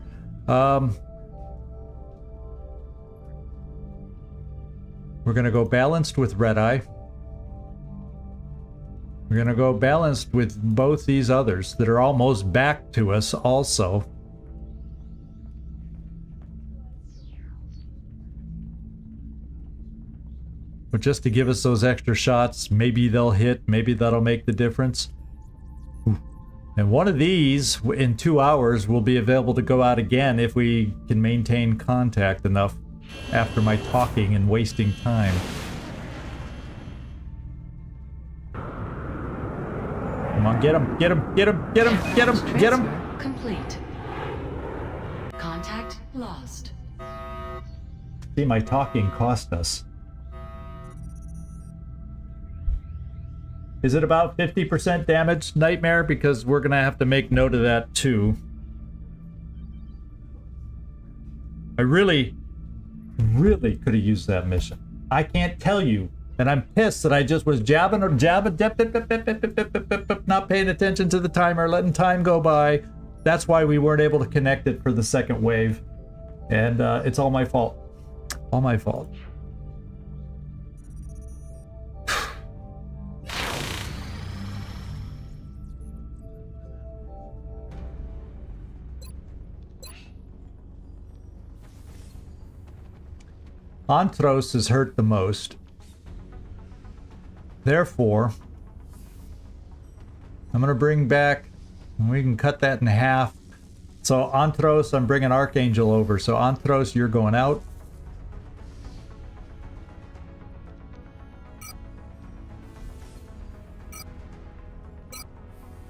We're gonna go balanced with Red Eye. We're gonna go balanced with both these others that are almost back to us also. But just to give us those extra shots, maybe they'll hit, maybe that'll make the difference. And one of these, in 2 hours, will be available to go out again if we can maintain contact enough after my talking and wasting time. Come on, get him, get him, get him, get him, get him, get him! Transfer complete. Contact lost. See, my talking cost us. Is it about 50% damage, Nightmare? Because we're gonna have to make note of that too. I really could have used that mission. I can't tell you, and I'm pissed that I just was jabbing, not paying attention to the timer, letting time go by. That's why we weren't able to connect it for the second wave, and it's all my fault. All my fault. Antros is hurt the most. Therefore, I'm going to bring back, and we can cut that in half. So Antros, I'm bringing Archangel over. So Antros, you're going out.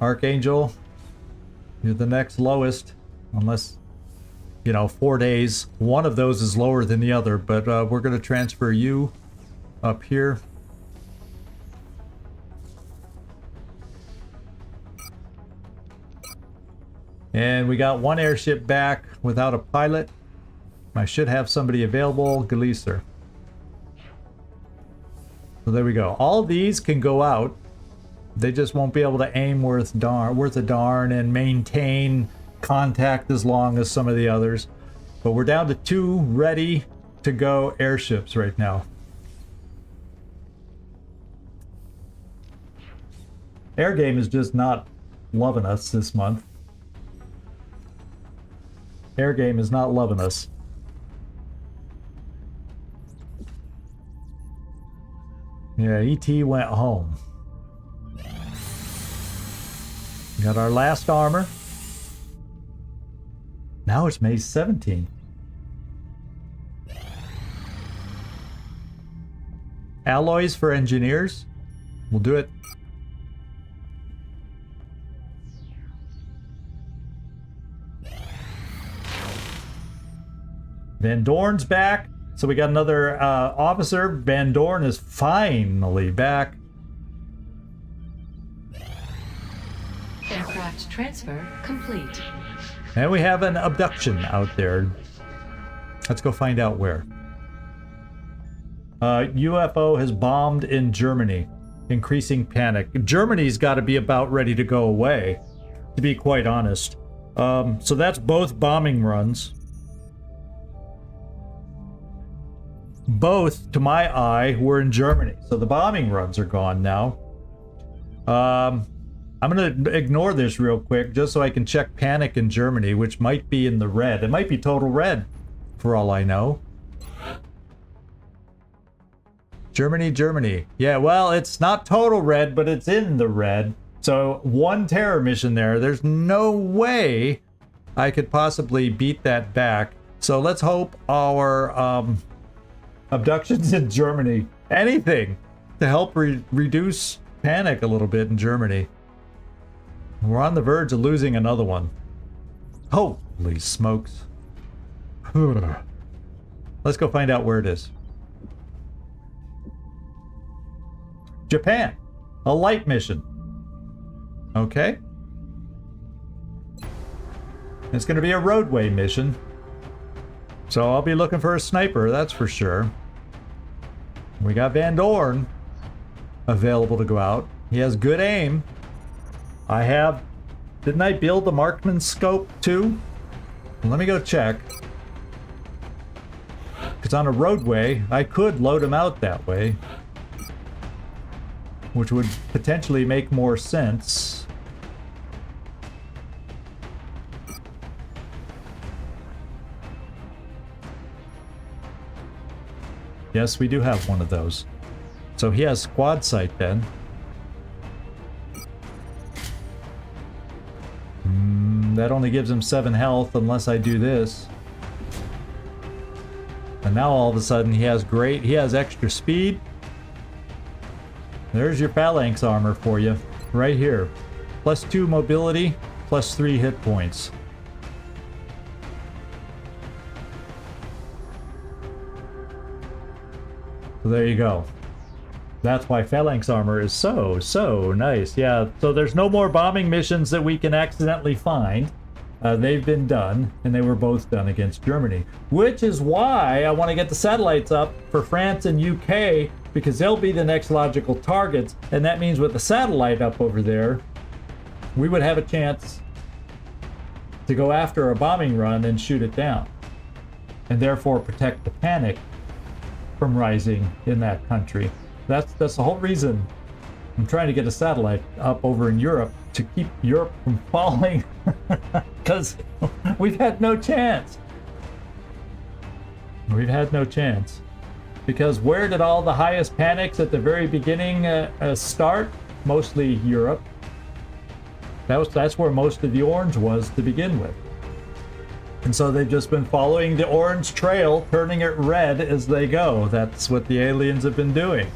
Archangel, you're the next lowest, unless... You know, 4 days. One of those is lower than the other, but we're going to transfer you up here. And we got 1 airship back without a pilot. I should have somebody available. Gleaser. So there we go. All these can go out. They just won't be able to aim worth a darn and maintain contact as long as some of the others. But we're down to 2 ready. to go airships right now. Air game is just not loving us this month. Air game is not loving us. Yeah, ET went home. Got our last armor. Now it's May 17th. Alloys for engineers. We'll do it. Van Dorn's back. So we got another officer. Van Dorn is finally back. Aircraft transfer complete. And we have an abduction out there. Let's go find out where. UFO has bombed in Germany, increasing panic. Germany's got to be about ready to go away, to be quite honest. So that's both bombing runs. Both, to my eye, were in Germany. So the bombing runs are gone now. I'm going to ignore this real quick just so I can check panic in Germany, which might be in the red. It might be total red, for all I know. Germany, Germany. Yeah, well, it's not total red, but it's in the red. So one terror mission there. There's no way I could possibly beat that back. So let's hope our abductions in Germany, anything to help reduce panic a little bit in Germany. We're on the verge of losing another one. Holy smokes. Let's go find out where it is. Japan, a light mission. Okay. It's going to be a roadway mission. So I'll be looking for a sniper, that's for sure. We got Van Dorn available to go out. He has good aim. Didn't I build the marksman scope too? Let me go check. Because on a roadway, I could load him out that way, which would potentially make more sense. Yes, we do have one of those. So he has squad sight then. That only gives him 7 health unless I do this. And now all of a sudden he has extra speed. There's your phalanx armor for you, right here. +2 mobility, +3 hit points. So there you go. That's why phalanx armor is so nice. Yeah, so there's no more bombing missions that we can accidentally find. They've been done, and they were both done against Germany. Which is why I want to get the satellites up for France and UK, because they'll be the next logical targets, and that means with the satellite up over there, we would have a chance to go after a bombing run and shoot it down, and therefore protect the panic from rising in that country. That's the whole reason I'm trying to get a satellite up over in Europe, to keep Europe from falling, because we've had no chance. We've had no chance. Because where did all the highest panics at the very beginning start? Mostly Europe. That's where most of the orange was to begin with. And so they've just been following the orange trail, turning it red as they go. That's what the aliens have been doing.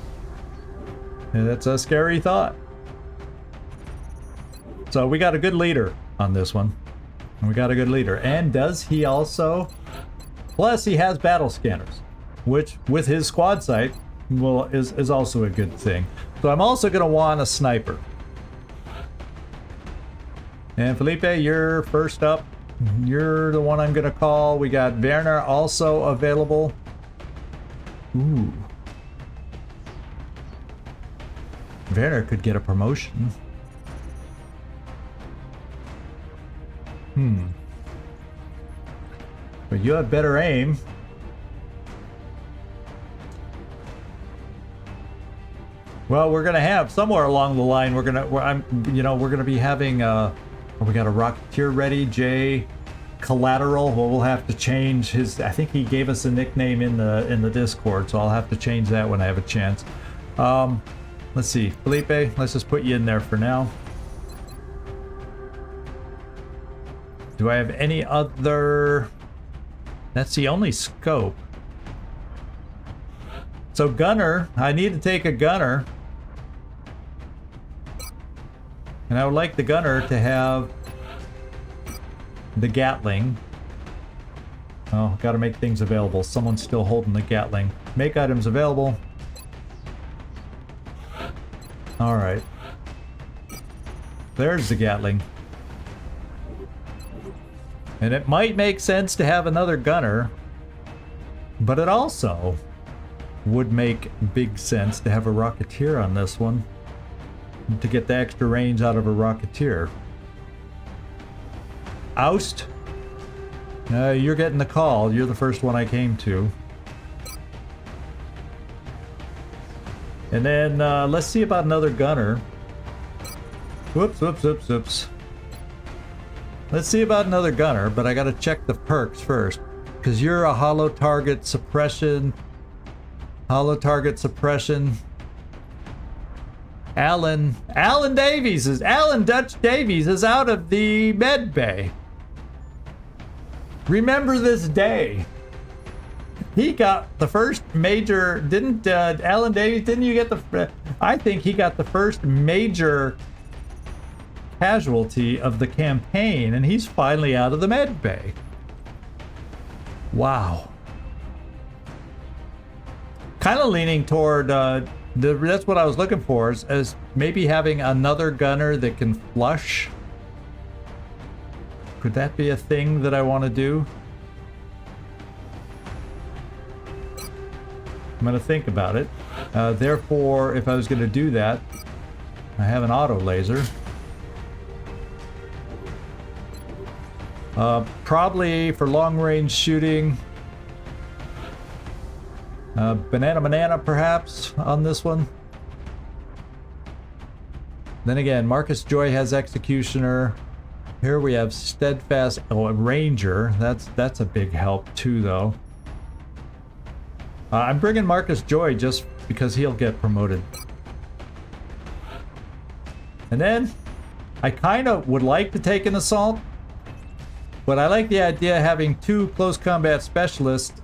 And that's a scary thought. So we got a good leader on this one. We got a good leader. And does he also... Plus he has battle scanners, which with his squad sight is also a good thing. So I'm also going to want a sniper. And Felipe, you're first up. You're the one I'm going to call. We got Werner also available. Ooh. Werner could get a promotion. But you have better aim. Well, we're gonna have somewhere along the line. We're gonna be having. We got a Rocketeer ready. Jay, Collateral. Well, we'll have to change his. I think he gave us a nickname in the Discord, so I'll have to change that when I have a chance. Let's see, Felipe. Let's just put you in there for now. Do I have any other? That's the only scope. So gunner, I need to take a gunner. And I would like the gunner to have the Gatling. Oh, gotta make things available. Someone's still holding the Gatling. Make items available. Alright. There's the Gatling. And it might make sense to have another gunner, but it also would make big sense to have a Rocketeer on this one to get the extra range out of a Rocketeer. Oust. You're getting the call. You're the first one I came to. And then let's see about another gunner. Whoops. Let's see about another gunner, but I gotta check the perks first. Because you're a hollow target suppression. Alan Dutch Davies is out of the med bay. Remember this day. He got the first major, Alan Davies, didn't you get the, I think he got the first major casualty of the campaign, and he's finally out of the med bay. Wow. Kind of leaning toward, that's what I was looking for, as maybe having another gunner that can flush. Could that be a thing that I want to do? I'm going to think about it. Therefore, if I was going to do that, I have an auto laser. Probably for long range shooting. Banana perhaps on this one. Then again, Marcus Joy has Executioner. Here we have Steadfast. Oh, a Ranger. That's a big help too, though. I'm bringing Marcus Joy just because he'll get promoted. And then I kind of would like to take an assault, but I like the idea of having 2 close combat specialists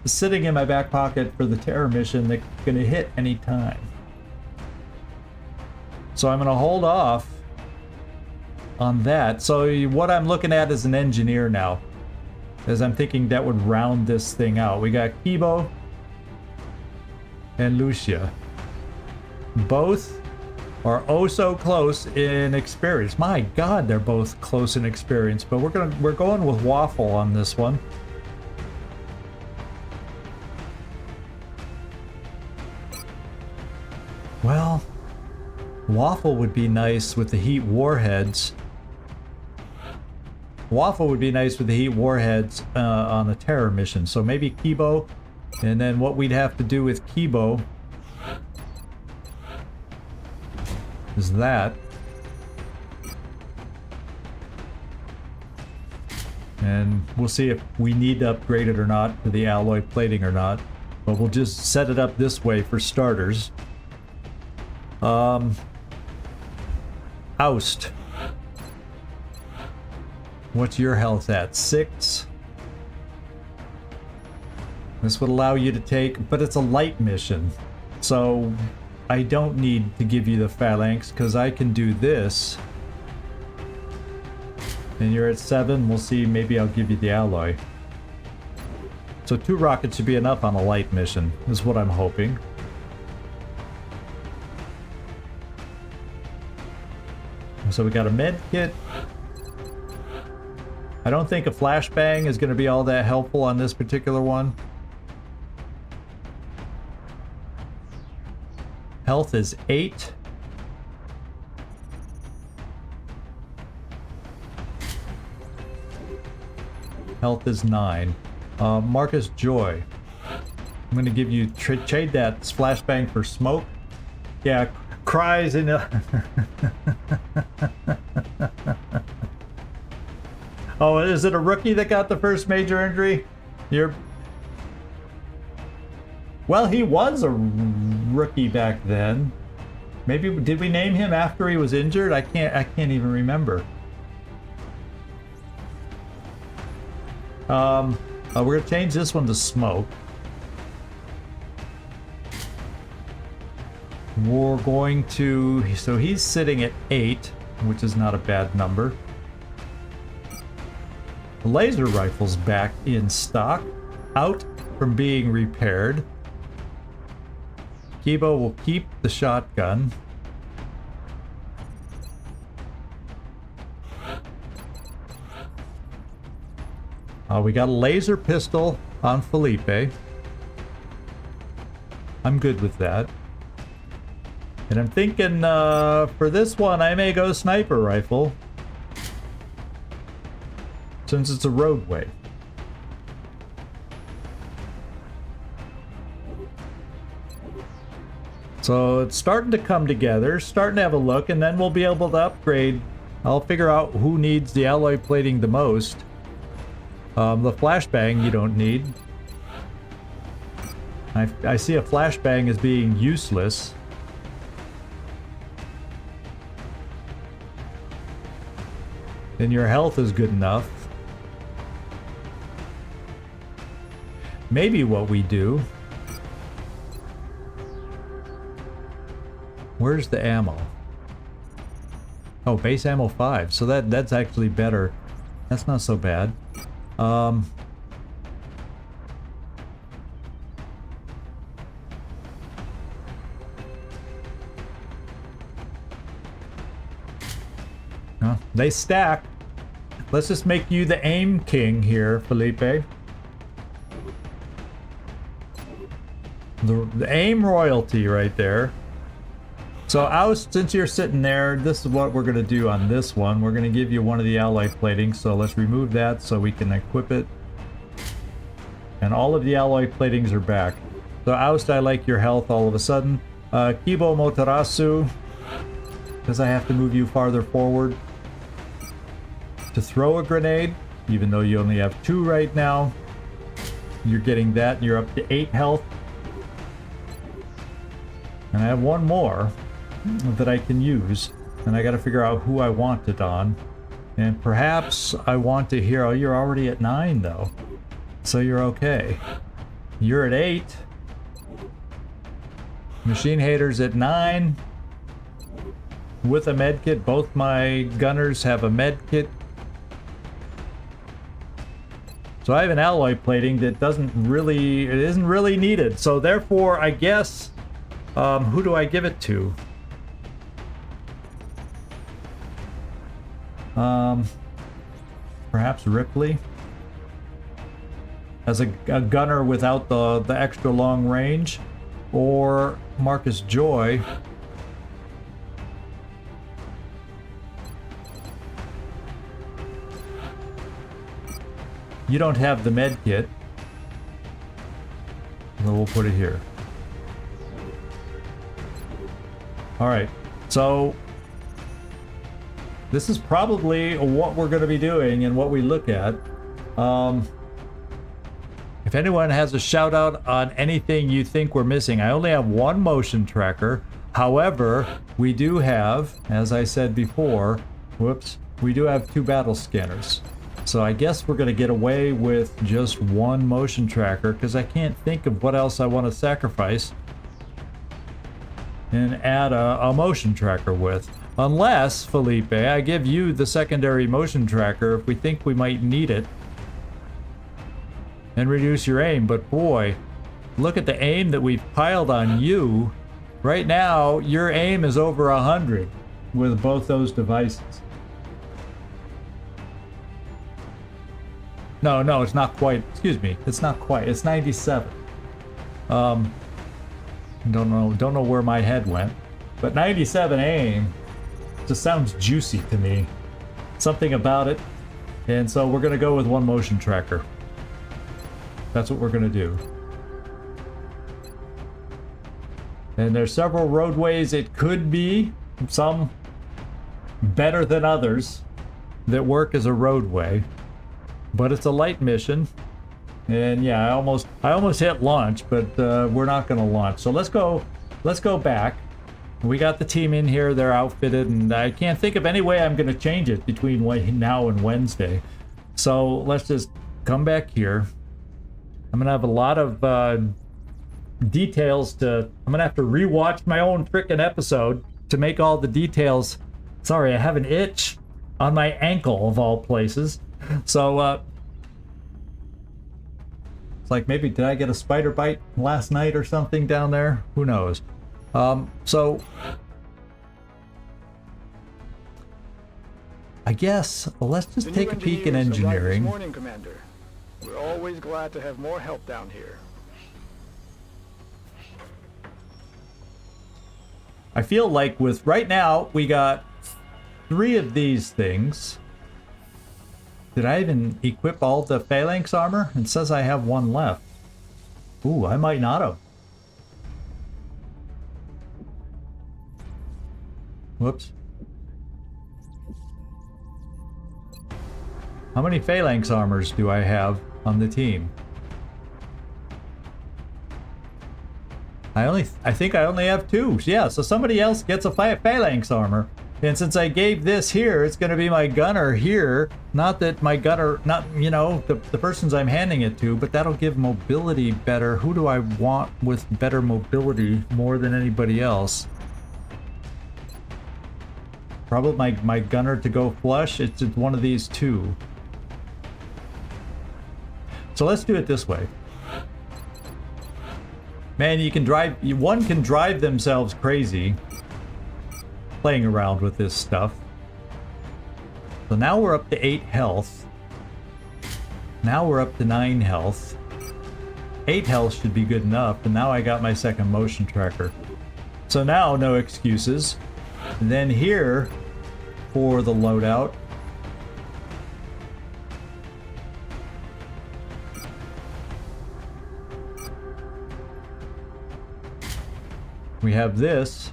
sitting in my back pocket for the terror mission that's going to hit any time. So I'm going to hold off on that. So what I'm looking at is an engineer now, as I'm thinking that would round this thing out. We got Kibo and Lucia. Both are oh so close in experience. My God, they're both close in experience. But we're going with Waffle on this one. Well, Waffle would be nice with the heat warheads. Waffle would be nice with the heat warheads on the terror mission. So maybe Kibo, and then what we'd have to do with Kibo is that. And we'll see if we need to upgrade it or not to the alloy plating or not. But we'll just set it up this way for starters. Oust. What's your health at? 6. This would allow you to take, but it's a light mission. So I don't need to give you the phalanx because I can do this. And you're at 7. We'll see, maybe I'll give you the alloy. So 2 rockets should be enough on a light mission, is what I'm hoping. So we got a med kit. I don't think a flashbang is going to be all that helpful on this particular one. Health is 8. Health is 9. Marcus Joy. I'm going to give you trade that flashbang for smoke. Yeah, cries in a... Oh, is it a rookie that got the first major injury? You're... Well, he was a rookie back then. Maybe, did we name him after he was injured? I can't even remember. We're gonna change this one to smoke. We're going to, so he's sitting at 8, which is not a bad number. The laser rifle's back in stock, out from being repaired. Kibo will keep the shotgun. We got a laser pistol on Felipe. I'm good with that. And I'm thinking for this one I may go sniper rifle, since it's a roadway. So it's starting to come together, starting to have a look, and then we'll be able to upgrade. I'll figure out who needs the alloy plating the most. The flashbang you don't need. I see a flashbang as being useless. Then your health is good enough. Maybe what we do... Where's the ammo? Oh, base ammo 5. So that's actually better. That's not so bad. They stack. Let's just make you the aim king here, Felipe. The aim royalty right there. So Oust, since you're sitting there, this is what we're going to do on this one. We're going to give you one of the alloy platings, so let's remove that so we can equip it. And all of the alloy platings are back. So Oust, I like your health all of a sudden. Kibo Motarasu, because I have to move you farther forward to throw a grenade, even though you only have 2 right now. You're getting that, and you're up to 8 health. And I have one more that I can use, and I got to figure out who I want it on. And perhaps I want to hear... Oh, you're already at 9 though, so you're okay. You're at 8. Machine Hater's at 9 with a med kit. Both my gunners have a med kit. So I have an alloy plating that isn't really needed. So therefore, I guess, who do I give it to? Perhaps Ripley as a gunner without the extra long range, or Marcus Joy. You don't have the med kit, so we'll put it here. Alright, so this is probably what we're going to be doing and what we look at. If anyone has a shout out on anything you think we're missing, I only have 1 motion tracker. However, we do have, as I said before, we do have 2 battle scanners. So I guess we're going to get away with just 1 motion tracker, because I can't think of what else I want to sacrifice and add a motion tracker with. Unless, Felipe, I give you the secondary motion tracker if we think we might need it, and reduce your aim. But boy, look at the aim that we've piled on you. Right now, your aim is over 100 with both those devices. No, it's not quite. Excuse me, it's not quite. It's 97. Don't know where my head went, but 97 aim just sounds juicy to me. Something about it, and so we're gonna go with 1 motion tracker. That's what we're gonna do. And there's several roadways it could be, some better than others, that work as a roadway. But it's a light mission. And yeah, I almost hit launch, but we're not gonna launch. So let's go back. We got the team in here, they're outfitted, and I can't think of any way I'm gonna change it between now and Wednesday. So let's just come back here. I'm gonna have a lot of details I'm gonna have to rewatch my own frickin' episode to make all the details. Sorry, I have an itch on my ankle of all places. So it's like, maybe did I get a spider bite last night or something down there? Who knows? So I guess let's just take a peek in engineering. Morning, Commander. We're always glad to have more help down here. I feel like with right now we got 3 of these things. Did I even equip all the phalanx armor? It says I have 1 left. Ooh, I might not have. Whoops. How many phalanx armors do I have on the team? I think I only have 2. Yeah, so somebody else gets a phalanx armor. And since I gave this here, it's going to be my gunner here. Not that my gunner, not, you know, the persons I'm handing it to, but that'll give mobility better. Who do I want with better mobility more than anybody else? Probably my gunner to go flush. It's one of these 2. So let's do it this way. Man, one can drive themselves crazy playing around with this stuff. So now we're up to 8 health. Now we're up to 9 health. 8 health should be good enough, and now I got my second motion tracker. So now, no excuses. And then here, for the loadout, we have this.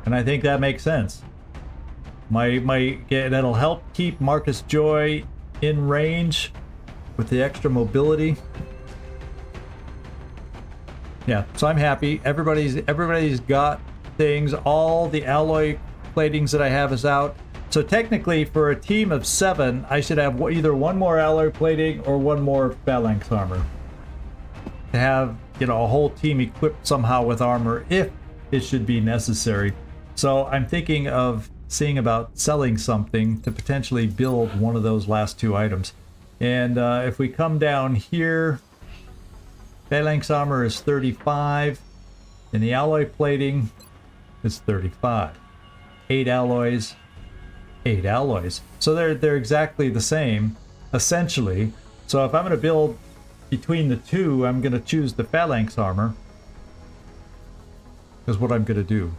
And I think that makes sense. That'll help keep Marcus Joy in range with the extra mobility. Yeah, so I'm happy. Everybody's got things. All the alloy platings that I have is out. So technically, for a team of 7, I should have either 1 more alloy plating or 1 more phalanx armor. To have, you know, a whole team equipped somehow with armor if it should be necessary. So I'm thinking of seeing about selling something to potentially build one of those last 2 items. And if we come down here, phalanx armor is 35, and the alloy plating is 35. 8 alloys, 8 alloys. So they're exactly the same, essentially. So if I'm going to build between the 2, I'm going to choose the phalanx armor. Is what I'm going to do.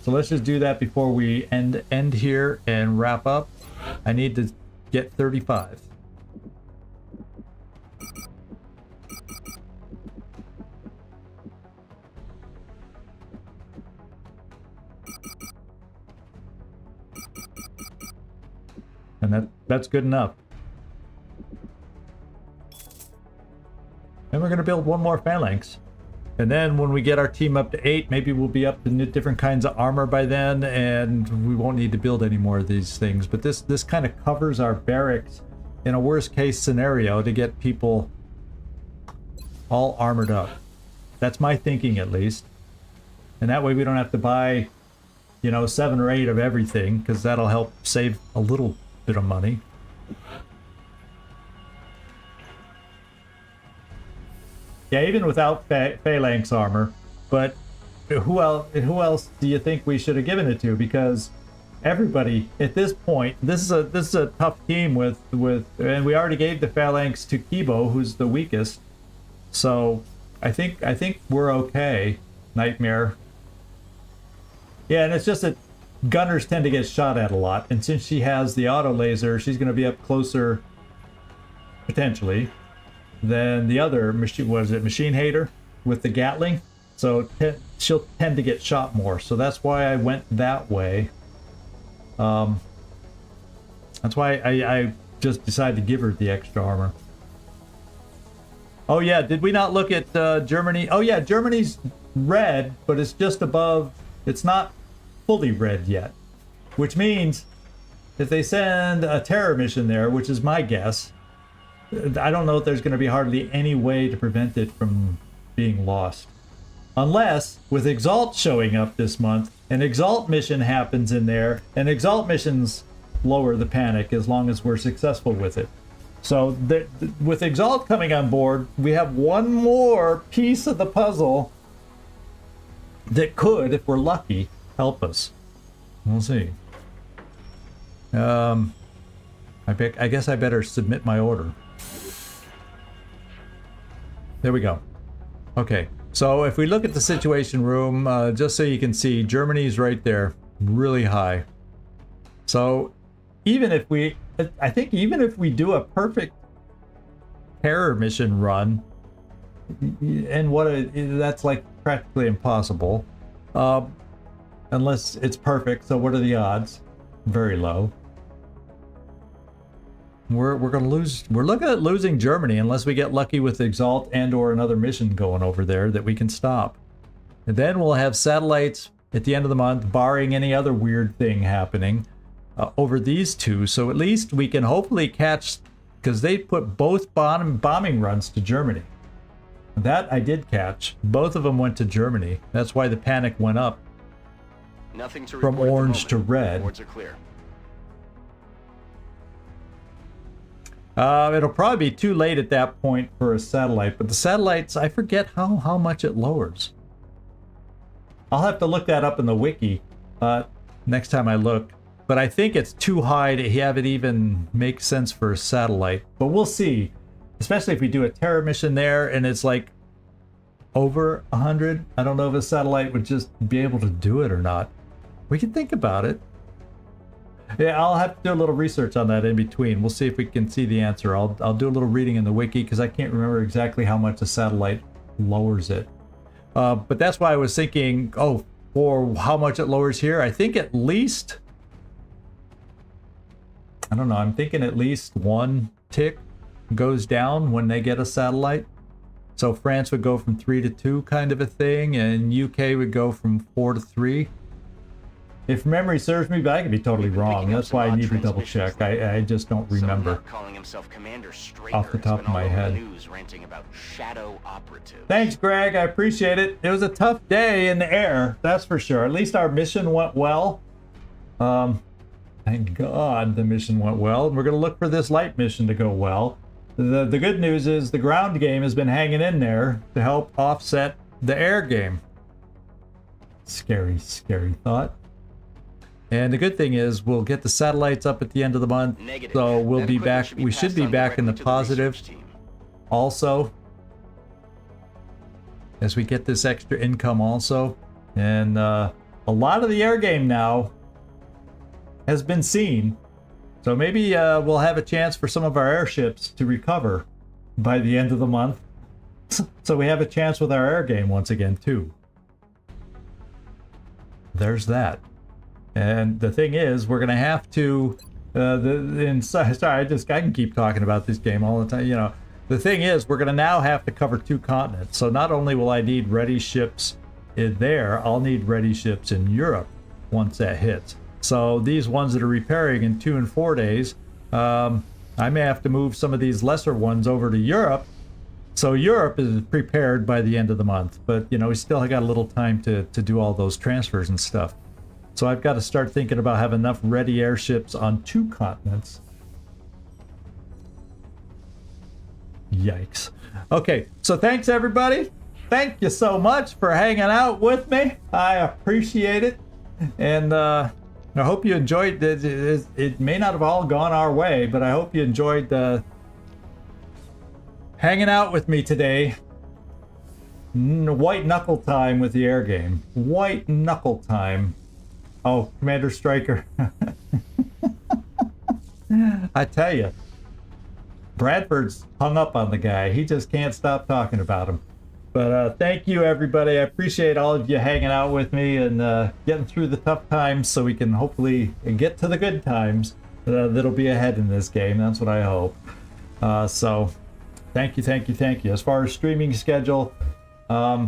So let's just do that before we end here and wrap up. I need to get 35. And that's good enough. And we're going to build 1 more phalanx. And then when we get our team up to 8, maybe we'll be up to different kinds of armor by then, and we won't need to build any more of these things. But this kind of covers our barracks in a worst case scenario to get people all armored up. That's my thinking, at least. And that way we don't have to buy, you know, 7 or 8 of everything, because that'll help save a little bit of money. Yeah, even without phalanx armor. But who else do you think we should have given it to? Because everybody at this point, this is a tough team with and we already gave the phalanx to Kibo, who's the weakest. So I think we're okay. Nightmare. Yeah, and it's just that gunners tend to get shot at a lot, and since she has the auto laser, she's going to be up closer, potentially, than the other machine. Was it Machine Hater with the Gatling, so she'll tend to get shot more. So that's why I went that way. That's why I just decided to give her the extra armor. Oh yeah, did we not look at Germany? Oh yeah, Germany's red, but it's just above. It's not fully red yet, which means if they send a terror mission there, which is my guess, I don't know if there's going to be hardly any way to prevent it from being lost. Unless, with Exalt showing up this month, an Exalt mission happens in there, and Exalt missions lower the panic as long as we're successful with it. So with Exalt coming on board, we have one more piece of the puzzle that could, if we're lucky, help us. We'll see. I guess I better submit my order. There we go. Okay, so if we look at the situation room, just so you can see, Germany's right there, really high. So even if we, I think even if we do a perfect terror mission run, and that's like practically impossible, unless it's perfect. So what are the odds? Very low. We're gonna lose. We're looking at losing Germany unless we get lucky with Exalt and or another mission going over there that we can stop. And then we'll have satellites at the end of the month, barring any other weird thing happening, over these two. So at least we can hopefully catch, because they put both bombing runs to Germany. That I did catch. Both of them went to Germany. That's why the panic went up. Nothing to From report at the orange to moment. red. Boards are clear. It'll probably be too late at that point for a satellite, but the satellites, I forget how much it lowers. I'll have to look that up in the wiki next time I look, but I think it's too high to have it even make sense for a satellite, but we'll see, especially if we do a terror mission there and it's like over 100. I don't know if a satellite would just be able to do it or not. We can think about it. Yeah, I'll have to do a little research on that in between. We'll see if we can see the answer. I'll do a little reading in the wiki because I can't remember exactly how much a satellite lowers it. But that's why I was thinking, oh, for how much it lowers here, I think at least, I don't know, I'm thinking at least one tick goes down when they get a satellite. So France would go from 3 to 2 kind of a thing, and UK would go from 4 to 3. If memory serves me, but I could be totally wrong. That's why I need to double check. I just don't remember Calling himself Commander Straker off the top of my head. News ranting about shadow operatives. Thanks, Greg. I appreciate it. It was a tough day in the air, that's for sure. At least our mission went well. Thank God the mission went well. We're going to look for this light mission to go well. The good news is the ground game has been hanging in there to help offset the air game. Scary, scary thought. And the good thing is we'll get the satellites up at the end of the month. Negative. So we'll That be equipment back. should be We should passed be on back in the directly to positive research team. also, as we get this extra income also. And a lot of the air game now has been seen. So maybe we'll have a chance for some of our airships to recover by the end of the month. So we have a chance with our air game once again too. There's that. And the thing is, we're gonna have to. Sorry, I can keep talking about this game all the time. You know, the thing is, we're gonna now have to cover 2 continents. So not only will I need ready ships in there, I'll need ready ships in Europe once that hits. So these ones that are repairing in 2 and 4 days, I may have to move some of these lesser ones over to Europe. So Europe is prepared by the end of the month, but you know, we still got a little time to do all those transfers and stuff. So I've got to start thinking about having enough ready airships on 2 continents. Yikes. Okay, so thanks everybody. Thank you so much for hanging out with me. I appreciate it. And I hope you enjoyed it. It may not have all gone our way, but I hope you enjoyed hanging out with me today. White knuckle time with the air game. White knuckle time. Oh, Commander Striker. I tell you, Bradford's hung up on the guy. He just can't stop talking about him. But thank you, everybody. I appreciate all of you hanging out with me and getting through the tough times so we can hopefully get to the good times that'll be ahead in this game. That's what I hope. So thank you, thank you, thank you. As far as streaming schedule, I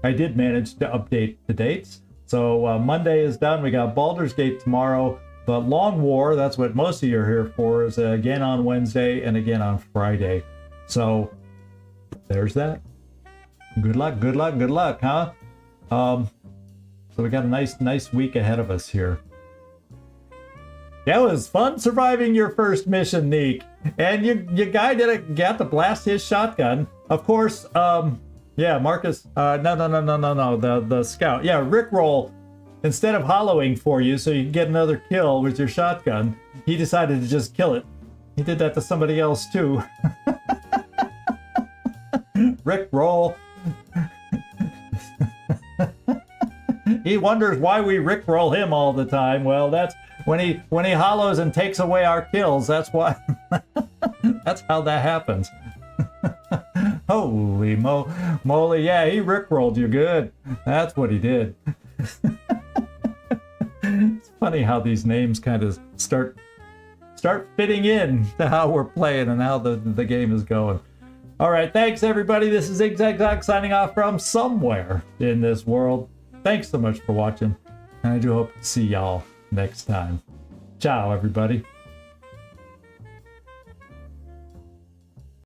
did manage to update the dates. So Monday is done. We got Baldur's Gate tomorrow. But Long War, that's what most of you are here for, is again on Wednesday and again on Friday. So there's that. Good luck, good luck, good luck, huh? So we got a nice week ahead of us here. Yeah, it was fun surviving your first mission, Neek. And your guy got to blast his shotgun. Of course, yeah, Marcus, no, the scout. Yeah, Rickroll, instead of hollowing for you so you can get another kill with your shotgun, he decided to just kill it. He did that to somebody else too. Rickroll. He wonders why we Rickroll him all the time. Well, that's when he hollows and takes away our kills. That's why. That's how that happens. Holy moly, yeah, he rickrolled you good. That's what he did. It's funny how these names kind of start fitting in to how we're playing and how the game is going. All right, thanks everybody. This is Zigzag signing off from somewhere in this world. Thanks so much for watching, and I do hope to see y'all next time. Ciao, everybody.